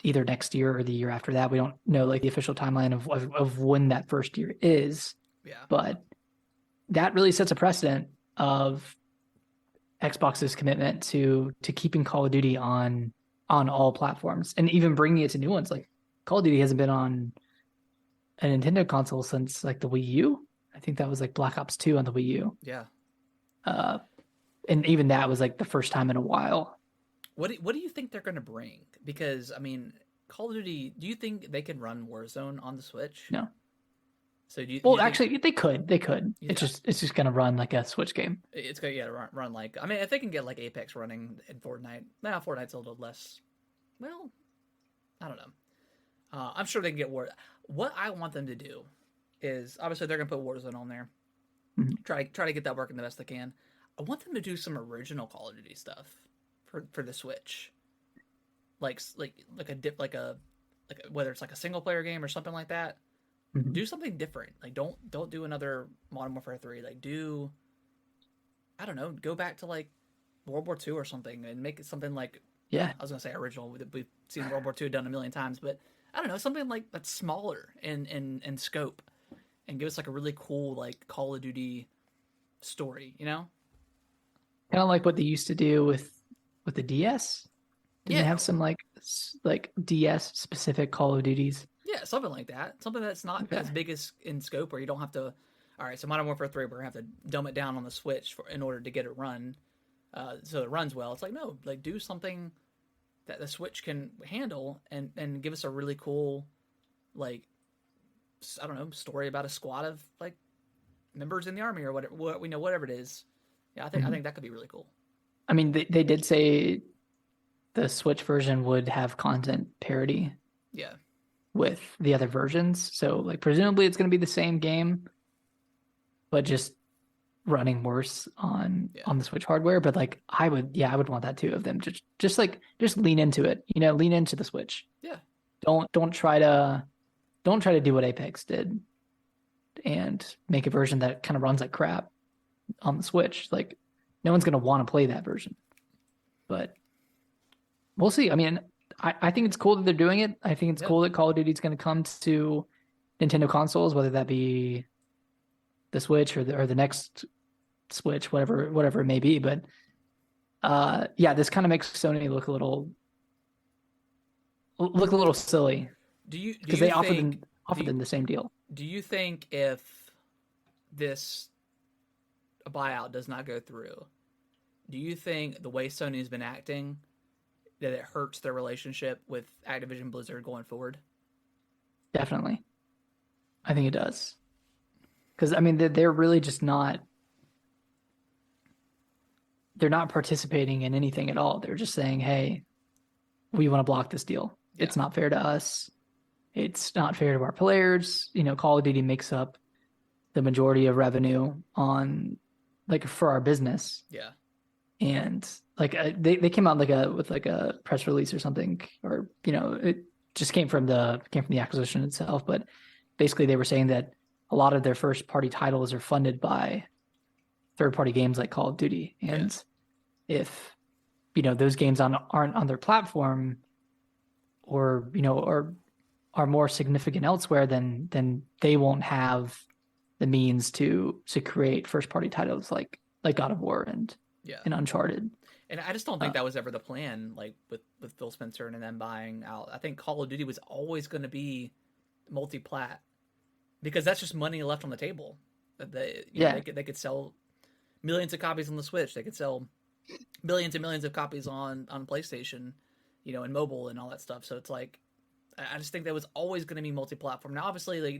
either next year or the year after that. We don't know like the official timeline of when that first year is. Yeah. But that really sets a precedent of Xbox's commitment to keeping Call of Duty on all platforms, and even bringing it to new ones. Like Call of Duty hasn't been on a Nintendo console since like the Wii U. I think that was like Black Ops 2 on the Wii U. Yeah. And even that was like the first time in a while. What do you think they're going to bring? Because I mean, Call of Duty, do you think they can run Warzone on the Switch? No. So do you? Well, actually, they could. Yeah. It's just going to run like a Switch game. It's going to run like. I mean, if they can get like Apex running in Fortnite, Fortnite's a little less. Well, I don't know. I'm sure they can get War. What I want them to do is obviously they're going to put Warzone on there. Mm-hmm. Try to get that working the best they can. I want them to do some original Call of Duty stuff for the Switch, like whether it's like a single player game or something like that. Mm-hmm. Do something different. Like don't do another Modern Warfare 3. Like I don't know, go back to like World War II or something and make it something like, yeah, I was gonna say original. We've seen World War II done a million times, but I don't know, something like that's smaller in scope, and give us like a really cool like Call of Duty story. Kind of like what they used to do with the DS. Did they have some like DS specific Call of Duties? Yeah, something like that. Something that's not as big as in scope, where you don't have to. All right, so Modern Warfare 3, we're gonna have to dumb it down on the Switch in order to get it run, so it runs well. It's like, no, like do something that the Switch can handle, and give us a really cool, like, I don't know, story about a squad of like members in the army or whatever it is. Yeah, I think that could be really cool. I mean, they did say the Switch version would have content parity. Yeah. With the other versions, so like presumably it's going to be the same game, but just running worse on the Switch hardware. But like I would want that too of them. Just lean into it. Lean into the Switch. Yeah. Don't try to do what Apex did and make a version that kind of runs like crap on the Switch. Like no one's going to want to play that version. But we'll see. I mean, I think it's cool that they're doing it. I think it's cool that Call of Duty is going to come to Nintendo consoles, whether that be the Switch or the next Switch, whatever it may be. But this kind of makes Sony look a little silly. Because they offered them the same deal. Do you think if this buyout does not go through, do you think the way Sony's been acting, that it hurts their relationship with Activision Blizzard going forward? Definitely. I think it does. Because, I mean, they're really just not... They're not participating in anything at all. They're just saying, hey, we want to block this deal. Yeah. It's not fair to us. It's not fair to our players. Call of Duty makes up the majority of revenue on, like, for our business. Yeah. And like they came out with a press release or something, or it just came from the acquisition itself. But basically, they were saying that a lot of their first party titles are funded by third party games like Call of Duty. And if, those games aren't on their platform or, or are more significant elsewhere, then they won't have the means to create first party titles like God of War and Uncharted. And I just don't think that was ever the plan, like with Phil Spencer and them buying out. I think Call of Duty was always going to be multi-plat because that's just money left on the table. They could sell millions of copies on the Switch. They could sell billions and millions of copies on PlayStation, and mobile and all that stuff. So it's like, I just think that was always going to be multi-platform. Now, obviously, like,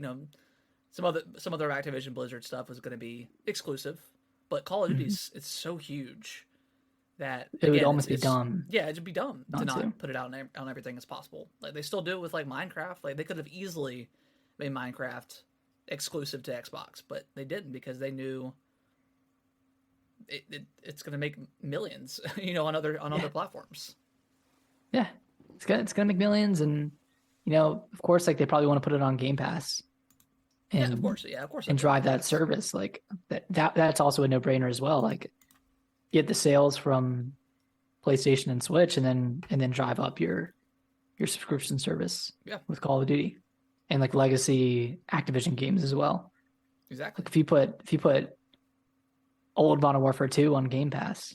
some other Activision Blizzard stuff was going to be exclusive, but Call of Duty it's so huge that it would almost be dumb. Yeah, it'd be dumb to not put it out on everything as possible. Like, they still do it with like Minecraft. Like, they could have easily made Minecraft exclusive to Xbox, but they didn't because they knew it's going to make millions, on other platforms. Yeah, it's gonna make millions, and of course, like they probably want to put it on Game Pass. And, of course, and drive that service. Like that's also a no-brainer as well. Like, get the sales from PlayStation and Switch, and then drive up your subscription service with Call of Duty and like legacy Activision games as well. Exactly. Like if you put old Modern Warfare 2 on Game Pass,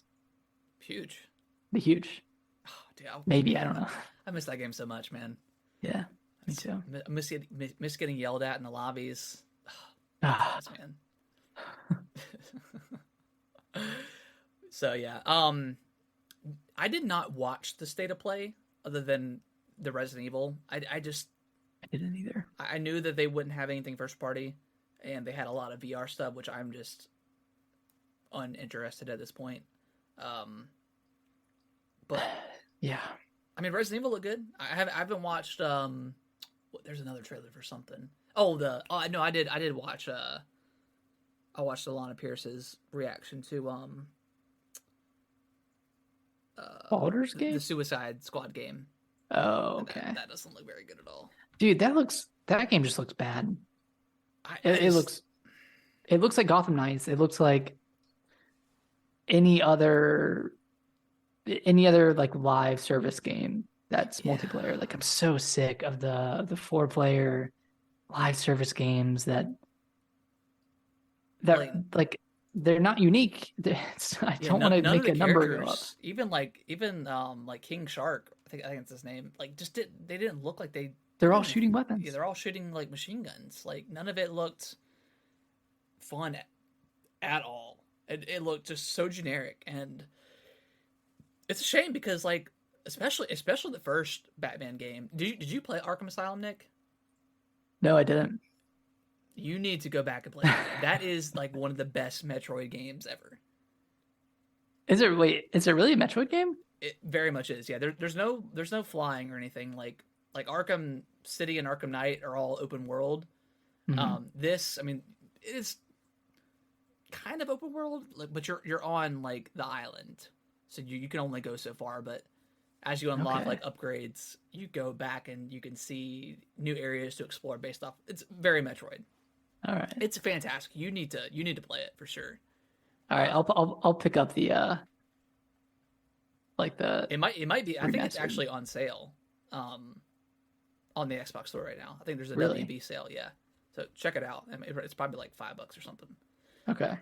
huge. Be huge. Oh, dude, maybe, I don't know. I miss that game so much, man. Yeah, me too. I miss getting yelled at in the lobbies. Ah, man. So yeah, I did not watch the state of play other than the Resident Evil. I didn't either. I knew that they wouldn't have anything first party, and they had a lot of VR stuff, which I'm just uninterested at this point. But yeah, I mean, Resident Evil looked good. I haven't watched. There's another trailer for something. No, I did watch. I watched Alana Pierce's reaction to Baldur's Gate, the Suicide Squad game. Oh, okay. That doesn't look very good at all, dude. That game just looks bad. It looks like Gotham Knights. It looks like any other like live service game that's multiplayer. Like, I'm so sick of the 4-player live service games that like they're not unique. I don't want to make a number go up. Even like King Shark, I think it's his name. Like, they didn't look like they're all shooting weapons. Yeah, they're all shooting like machine guns. Like, none of it looked fun at all. It looked just so generic, and it's a shame because, like, especially the first Batman game. Did you play Arkham Asylum, Nick? No, I didn't. You need to go back and play that. That is like one of the best Metroid games ever. Is it really a Metroid game? It very much is. Yeah, there's no flying or anything. Like Arkham City and Arkham Knight are all open world. Mm-hmm. This, I mean, it's kind of open world, but you're on like the island, so you can only go so far. But as you unlock like upgrades, you go back and you can see new areas to explore based off. It's very Metroid. All right, it's fantastic. You need to play it for sure. All right, I'll pick up the It might be. I think it's actually on sale, on the Xbox store right now. I think there's a WB sale. Yeah, so check it out. I mean, it's probably like $5 or something. Okay.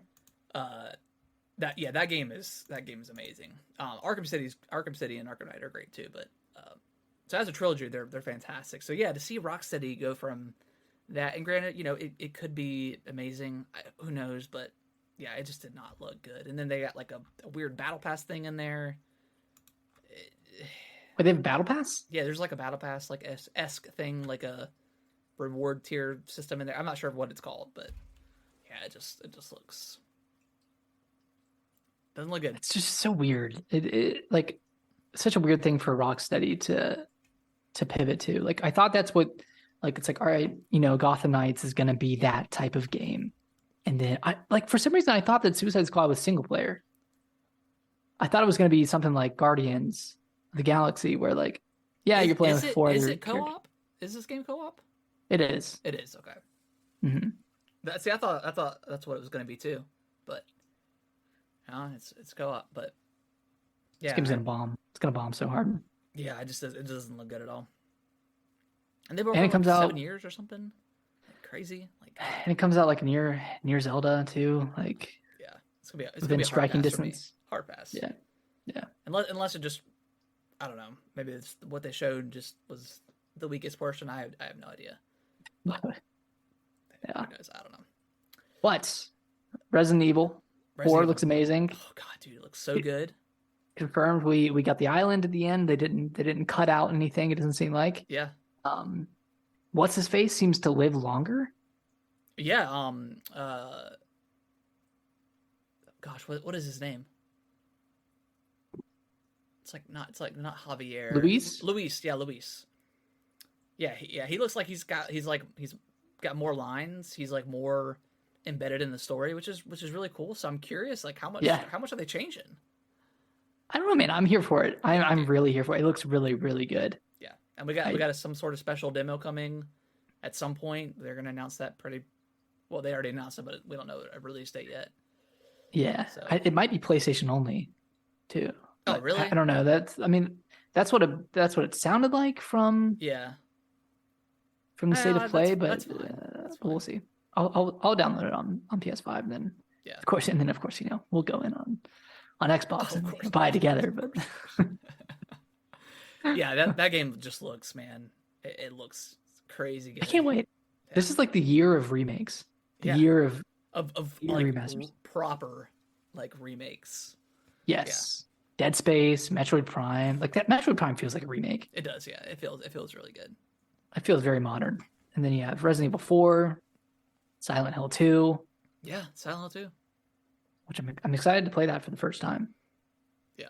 That game is amazing. Arkham City and Arkham Knight are great too. But so as a trilogy, they're fantastic. So yeah, to see Rocksteady go from that, and granted, it could be amazing. Who knows? But yeah, it just did not look good. And then they got like a weird battle pass thing in there. Wait, they have a battle pass? Yeah, there's like a battle pass, like esque thing, like a reward tier system in there. I'm not sure what it's called, but yeah, it just looks doesn't look good. It's just so weird. It like such a weird thing for Rocksteady to pivot to. Like, I thought that's what, like, it's like, all right, Gotham Knights is gonna be that type of game, and then for some reason I thought that Suicide Squad was single player. I thought it was gonna be something like Guardians of the Galaxy, where like, you're playing with 4 other. Is it co-op? Is this game co-op? It is. It is, okay. Mm-hmm. See, I thought that's what it was going to be too, but it's co-op. But This yeah, game's gonna bomb. It's gonna bomb so hard. yeah, it doesn't look good at all. And they've been And working it for comes like out 7 years or something, like crazy. Like, and it comes out like near Zelda too. Like yeah, it's gonna within be a hard striking pass for me. distance. Hard pass. Yeah. Yeah. Unless it just, I don't know. Maybe it's what they showed just was the weakest portion. I have no idea. But Yeah. who knows? I don't know. But Resident Evil 4 looks amazing. Oh god, dude, it looks so good. Confirmed. We got the island at the end. They didn't cut out anything. It doesn't seem like. Yeah. What's his face seems to live longer. Yeah. Gosh, what is his name? It's like not Javier. Luis. Yeah, Luis. Yeah, he looks like he's got more lines. He's like more embedded in the story, which is really cool. So I'm curious, like how much are they changing? I don't know, man. I'm here for it. I'm really here for it. It looks really, really good. Yeah, and we got some sort of special demo coming at some point. They're gonna announce that pretty. Well, they already announced it, but we don't know a release date yet. Yeah, so. It might be PlayStation only, too. Oh, really? I don't know. That's what it sounded like from the state of play, but that's fine. We'll see. I'll download it on PS5, and then of course, we'll go in on Xbox and buy it together. But yeah, that game just looks, man, it looks crazy good. I can't wait. Yeah. This is like the year of remakes. The year of like remasters. Proper like remakes. Yes. Yeah. Dead Space, Metroid Prime. Like that Metroid Prime feels like a remake. It does, yeah. It feels really good. It feels very modern. And then you have Resident Evil 4, Silent Hill 2. Yeah, Silent Hill 2. Which I'm excited to play that for the first time. Yeah.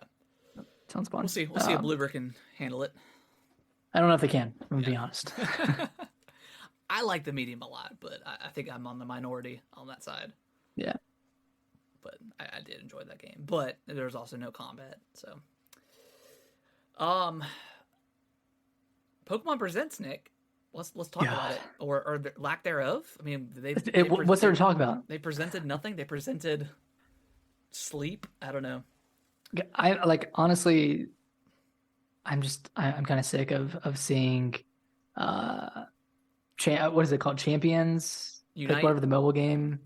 Sounds fun. We'll see if Bloober can handle it. I don't know if they can, I'm gonna be honest. I like the medium a lot, but I think I'm on the minority on that side. Yeah. But I did enjoy that game. But there's also no combat, so. Pokemon Presents, Nick. Let's talk about it, or the lack thereof. I mean, what's there to talk about? They presented nothing. They presented sleep. I don't know. Honestly, I'm kind of sick of seeing, what is it called? Champions. Unite. Like whatever the mobile game.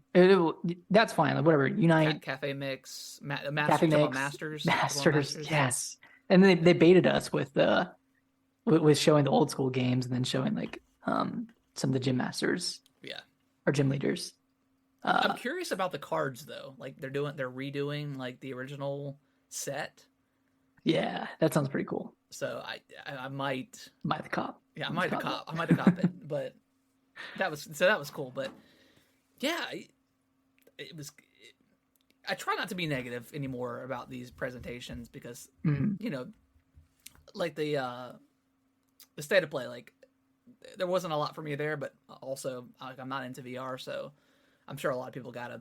That's fine. Like whatever. Unite. Cafe Mix. Cafe Mix. Masters. Yes. And then they baited us with showing the old school games and then showing like some of the gym masters. Yeah. Or gym leaders. I'm curious about the cards though. Like they're redoing like the original set. Yeah, that sounds pretty cool. So I might. Am I the cop? Yeah, I might have cop it, but that was cool. But yeah, it was. I try not to be negative anymore about these presentations because like the state of play, like there wasn't a lot for me there, but also like, I'm not into VR, so I'm sure a lot of people got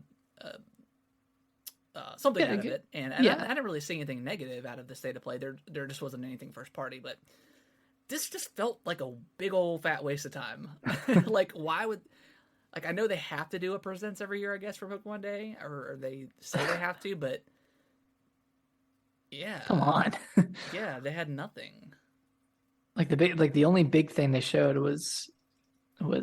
something out of it, and I didn't really see anything negative out of the state of play. There just wasn't anything first party, but this just felt like a big old fat waste of time. Like, why would? Like, I know they have to do a presents every year, I guess, for Pokemon Day, or they say they have to, but yeah, come on. Yeah, they had nothing. Like the only big thing they showed was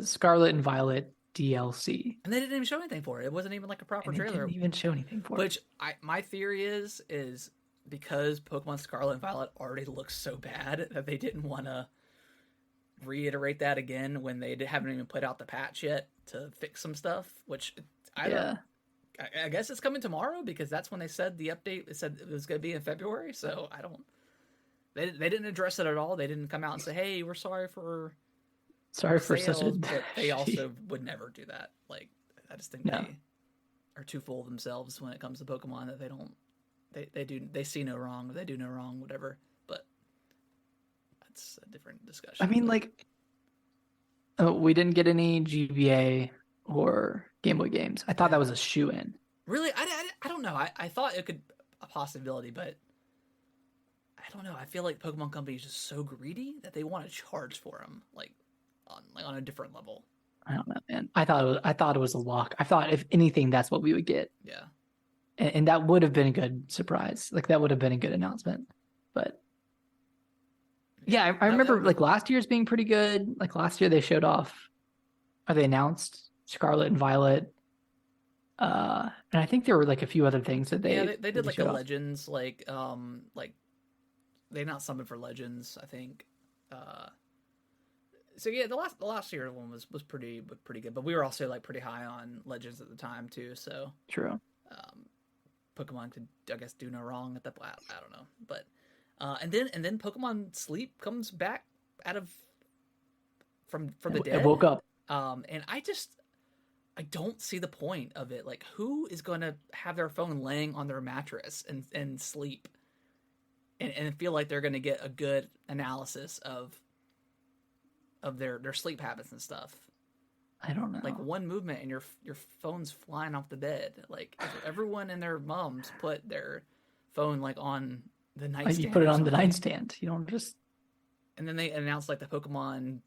Scarlet and Violet DLC, and they didn't even show anything for it. It wasn't even like a proper trailer. Didn't even show anything for it. Which my theory is because Pokemon Scarlet and Violet already looks so bad that they didn't want to reiterate that again when they haven't even put out the patch yet to fix some stuff. Which I guess it's coming tomorrow because that's when they said the update. They said it was going to be in February. So I don't. They didn't address it at all. They didn't come out and say, "Hey, we're sorry for sales," such a." But they also would never do that. Like I just think they are too full of themselves when it comes to Pokemon that they don't. They see no wrong. They do no wrong. Whatever. But that's a different discussion. I mean, like, we didn't get any GBA or Game Boy games. I thought that was a shoe-in. Really, I don't know. I thought it could a possibility, but I don't know. I feel like Pokemon Company is just so greedy that they want to charge for them, like on a different level. I don't know, man. I thought it was a lock. I thought if anything, that's what we would get. Yeah. And that would have been a good surprise. Like that would have been a good announcement. But yeah, I remember like last year's being pretty good. Like last year they showed off, or they announced Scarlet and Violet. And I think there were like a few other things that they did like a off. Legends, like they announced something for Legends, I think. So yeah, the last year one was pretty good, but we were also like pretty high on Legends at the time too. So true. Pokemon could, I guess, do no wrong at that point. I don't know, but and then Pokemon Sleep comes back out of from the dead. It woke up. And I don't see the point of it. Like, who is going to have their phone laying on their mattress and sleep and feel like they're going to get a good analysis of their sleep habits and stuff? I don't know. Like, one movement and your phone's flying off the bed. Like, if everyone and their moms put their phone like on the nightstand. You put it on the nightstand. You don't just. And then they announced like the Pokemon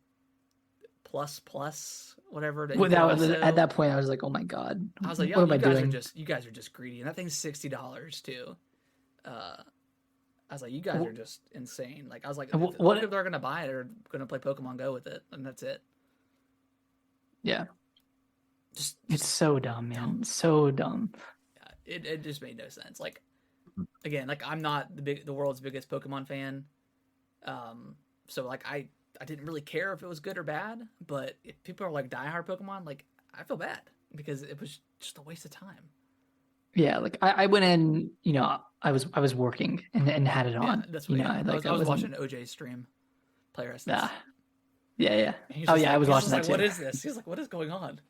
plus whatever. Well, that was at that point. I was like, oh my god. I was like, what am I doing? You guys are just greedy, and that thing's $60 too. I was like, you guys are just insane. Like, I was like, what if they're gonna buy it or gonna play Pokemon Go with it, and that's it. Yeah. Just it's so dumb, man. Dumb. So dumb. Yeah, it just made no sense. Like, again, like I'm not the world's biggest Pokemon fan. So like I didn't really care if it was good or bad, but if people are like diehard Pokemon, like I feel bad because it was just a waste of time. Yeah, like I went in, I was working and had it on. Yeah, that's what I was watching OJ's stream. Player essence. Yeah. Oh yeah, I was watching that too. What is this? He's like, what is going on?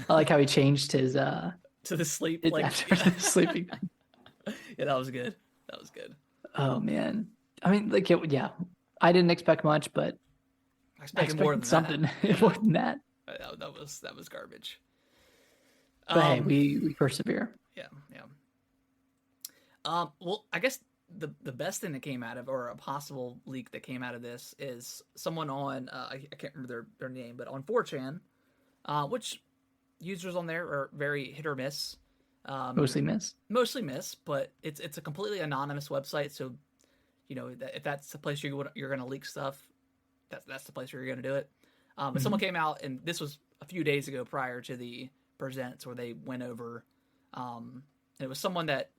I like how he changed his to the sleep sleeping. Yeah, that was good. Oh man, I mean, like, yeah, I didn't expect much, but I expected more than something more than that. That was garbage. But hey, we persevere. Yeah. Well, I guess the best thing that came out of, or a possible leak that came out of this, is someone on I can't remember their name, but on 4chan, which users on there are very hit or miss. Mostly miss, but it's a completely anonymous website, so if that's the place you're going to leak stuff, that's the place where you're going to do it. But someone came out, and this was a few days ago prior to the presents where they went over, and it was someone that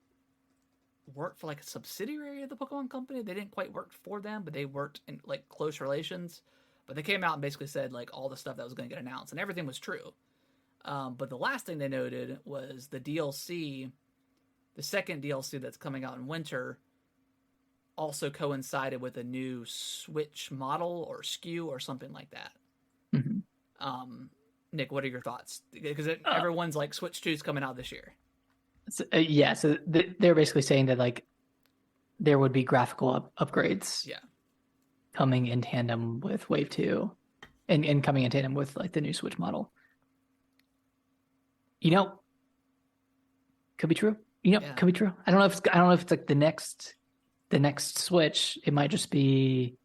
worked for like a subsidiary of the Pokemon company. They didn't quite work for them, but they worked in like close relations. But they came out and basically said like all the stuff that was going to get announced, and everything was true. But the last thing they noted was the DLC, the second DLC that's coming out in winter, also coincided with a new Switch model or SKU or something like that. Mm-hmm. Nick, what are your thoughts? Because everyone's like Switch 2 is coming out this year. So they're basically saying that like there would be graphical upgrades. Yeah. Coming in tandem with Wave 2 and coming in tandem with like the new Switch model. Could be true. Could be true. I don't know if it's like the next Switch. It might just be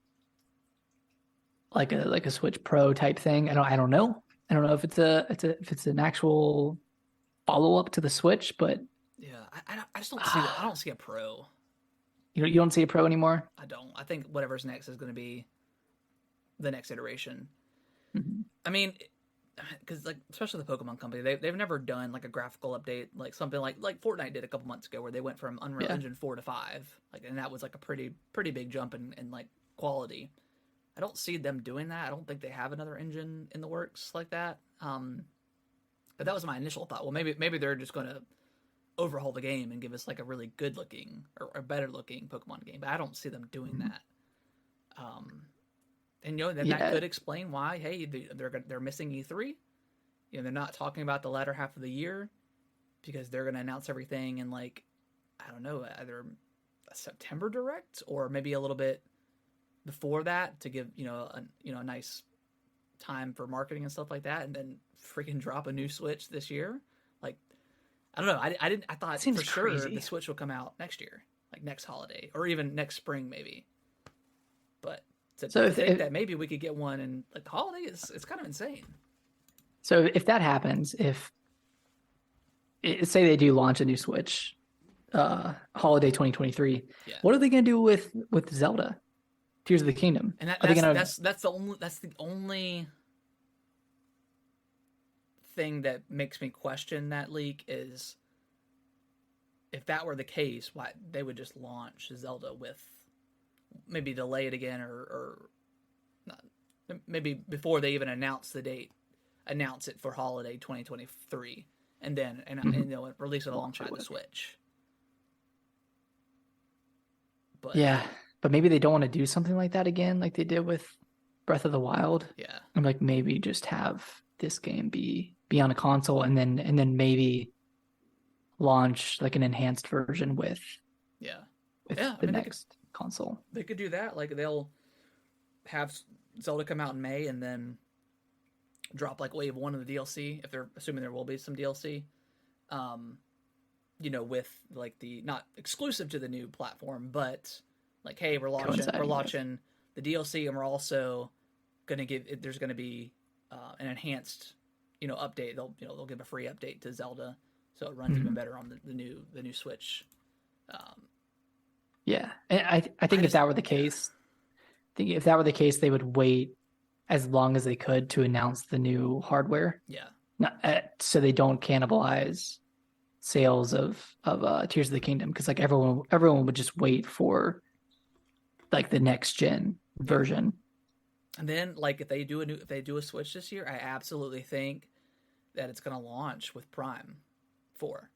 like a Switch Pro type thing. I don't know. I don't know if it's an actual follow up to the Switch, but yeah, I just don't see that. I don't see a Pro. You don't see a Pro anymore? I don't. I think whatever's next is going to be the next iteration. Mm-hmm. I mean, because like especially the Pokemon company, they've never done like a graphical update, like something like Fortnite did a couple months ago, where they went from Unreal Engine 4 to 5, like, and that was like a pretty big jump in like quality. I don't see them doing that. I don't think they have another engine in the works like that. But that was my initial thought. Well, maybe they're just going to overhaul the game and give us like a really good looking or a better looking Pokemon game. But I don't see them doing that. And that could explain why. Hey, they're missing E3. They're not talking about the latter half of the year because they're going to announce everything in like, I don't know, either a September direct or maybe a little bit before that to give a nice time for marketing and stuff like that, and then freaking drop a new Switch this year. Like, I don't know. I thought for sure the Switch will come out next year, like next holiday or even next spring maybe. But to think that maybe we could get one in like the holiday is kind of insane. So if that happens, say they do launch a new Switch, holiday 2023, Yeah. what are they going to do with Zelda, Tears of the Kingdom? And that's the only thing that makes me question that leak is if that were the case, why they would just launch Zelda with maybe delay it again or not, maybe before they even announce the date, announce it for holiday 2023 and then release it alongside the Switch. But yeah, but maybe they don't want to do something like that again, like they did with Breath of the Wild. Yeah, and like maybe just have this game be on a console and then maybe launch like an enhanced version with the next console. They could do that. Like they'll have Zelda come out in May and then drop like wave 1 of the DLC if they're assuming there will be some DLC. With like the not exclusive to the new platform, but like, hey, we're launching the DLC, and we're also gonna there's gonna be an enhanced, update. They'll give a free update to Zelda, so it runs even better on the new Switch. Yeah, and I think if that were the case, they would wait as long as they could to announce the new hardware. Yeah, so they don't cannibalize sales of Tears of the Kingdom, because like everyone would just wait for like the next gen version. And then like if they do a Switch this year, I absolutely think that it's going to launch with Prime 4.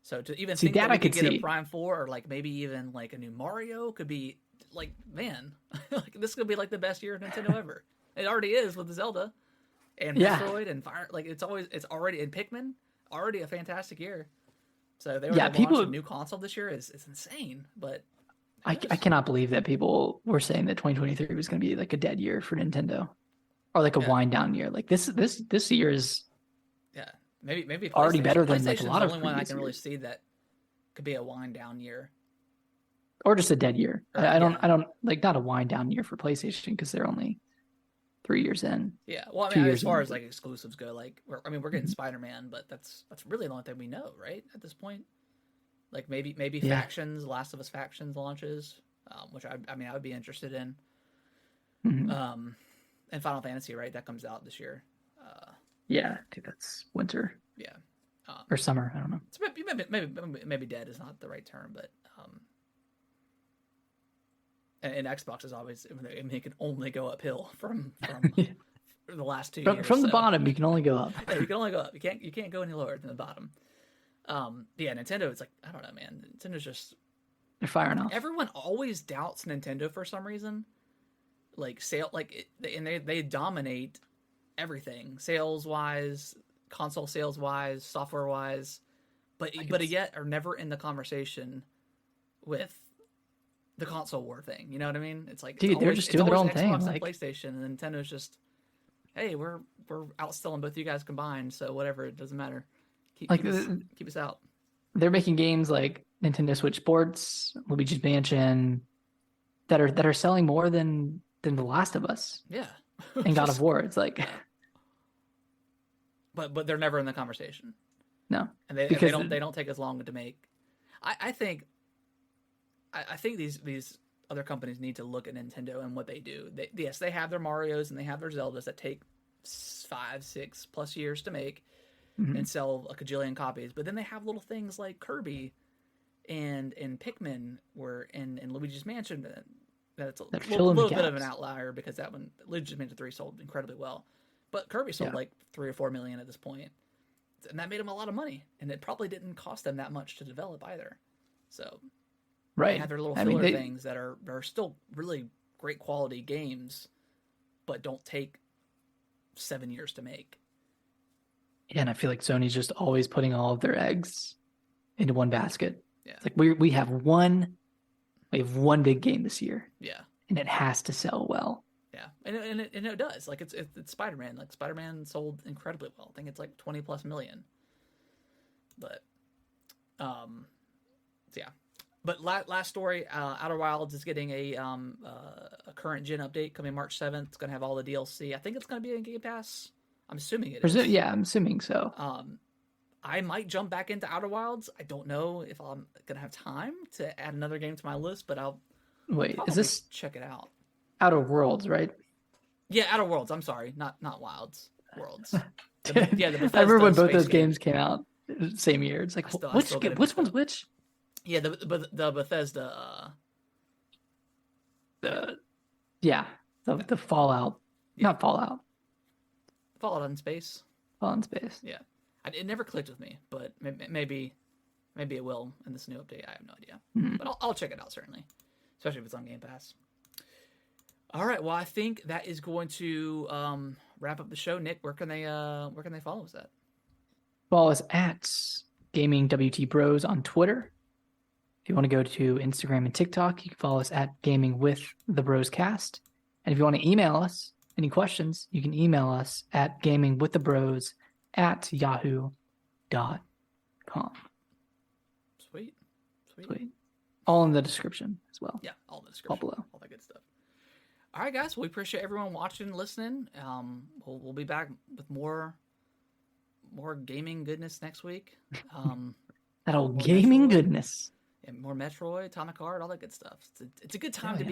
So to even think that we could get a Prime 4 or like maybe even like a new Mario could be like, man, like this could be like the best year of Nintendo ever. It already is with Zelda and Metroid and Fire. Like it's already in Pikmin, already a fantastic year. So they were launch a new console this year is insane. But I cannot believe that people were saying that 2023 was going to be like a dead year for Nintendo, or like a wind down year. Like this year is maybe already better than like a lot of the only one I can really see that could be a wind down year, or just a dead year. I don't like, not a wind down year for PlayStation because they're only 3 years in. Yeah, well, I mean, as far as like exclusives go, like we're getting Spider-Man, but that's really the only thing we know, right? At this point, like maybe Factions, Last of Us Factions launches, which I would be interested in. And Final Fantasy, right? That comes out this year. Yeah, I think that's winter. Yeah, or summer. I don't know. It's maybe dead is not the right term, but and Xbox is always, they can only go uphill from the last 2 years. From the bottom, you can only go up. Yeah, you can only go up. You can't go any lower than the bottom. Nintendo, it's like, I don't know, man. Nintendo's just, they're firing off. Everyone always doubts Nintendo for some reason. Like they dominate everything, sales wise, console sales wise, software wise, but yet are never in the conversation with the console war thing. You know what I mean? It's like, dude, they're just doing their own Xbox thing. And PlayStation, and Nintendo's just, hey, we're outselling both you guys combined, so whatever, it doesn't matter. Keep us out. They're making games like Nintendo Switch Sports, Luigi's Mansion, that are selling more than The Last of Us. Yeah. And God of War. It's like, but they're never in the conversation. No, and they don't take as long to make. I think these other companies need to look at Nintendo and what they do. They have their Marios and they have their Zeldas that take 5-6+ years to make and sell a cajillion copies. But then they have little things like Kirby and Pikmin and Luigi's Mansion. That's a little bit of an outlier because that one, Luigi's Mansion 3, sold incredibly well. But Kirby sold like 3 or 4 million at this point. And that made them a lot of money. And it probably didn't cost them that much to develop either. So they have their little filler things that are still really great quality games, but don't take 7 years to make. Yeah, and I feel like Sony's just always putting all of their eggs into one basket. Yeah. It's like we have one big game this year. Yeah. And it has to sell well. Yeah. And it does. Like it's Spider-Man. Like Spider-Man sold incredibly well. I think it's like 20+ million. But yeah. But last story, Outer Wilds is getting a current gen update coming March 7th. It's going to have all the DLC. I think it's going to be in Game Pass. I'm assuming it is. Yeah, I'm assuming so. I might jump back into Outer Wilds. I don't know if I'm gonna have time to add another game to my list, but I'll is this check it out? Outer Worlds, right? Yeah, Outer Worlds. I'm sorry, not Wilds. Worlds. The Bethesda I remember when both those game. games came out same year. It's like which one's which? Yeah, the Bethesda. The Fallout, not Fallout. Fallout in Space. Fallout in Space. Yeah, it never clicked with me, but maybe it will in this new update. I have no idea, but I'll check it out certainly, especially if it's on Game Pass. All right, well I think that is going to wrap up the show. Nick, where can they follow us at? Follow us at Gaming WT Bros on Twitter. If you want to go to Instagram and TikTok, you can follow us at Gaming with the Bros Cast. And if you want to email us any questions, you can email us at gamingwiththebros@yahoo.com. Sweet. All in the description as well. Yeah, all in the description. All below. All that good stuff. All right, guys. We appreciate everyone watching and listening. We'll be back with more gaming goodness next week. That old gaming goodness. Yeah, more Metroid, Atomic Heart, all that good stuff. It's a good time to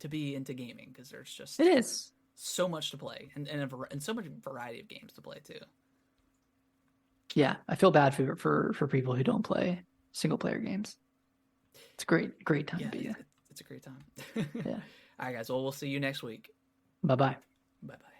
be into gaming because there's just so much to play and so much variety of games to play too. Yeah, I feel bad for people who don't play single player games. It's a great time to be. It's a great time. Yeah. All right, guys. Well, we'll see you next week. Bye-bye. Bye-bye.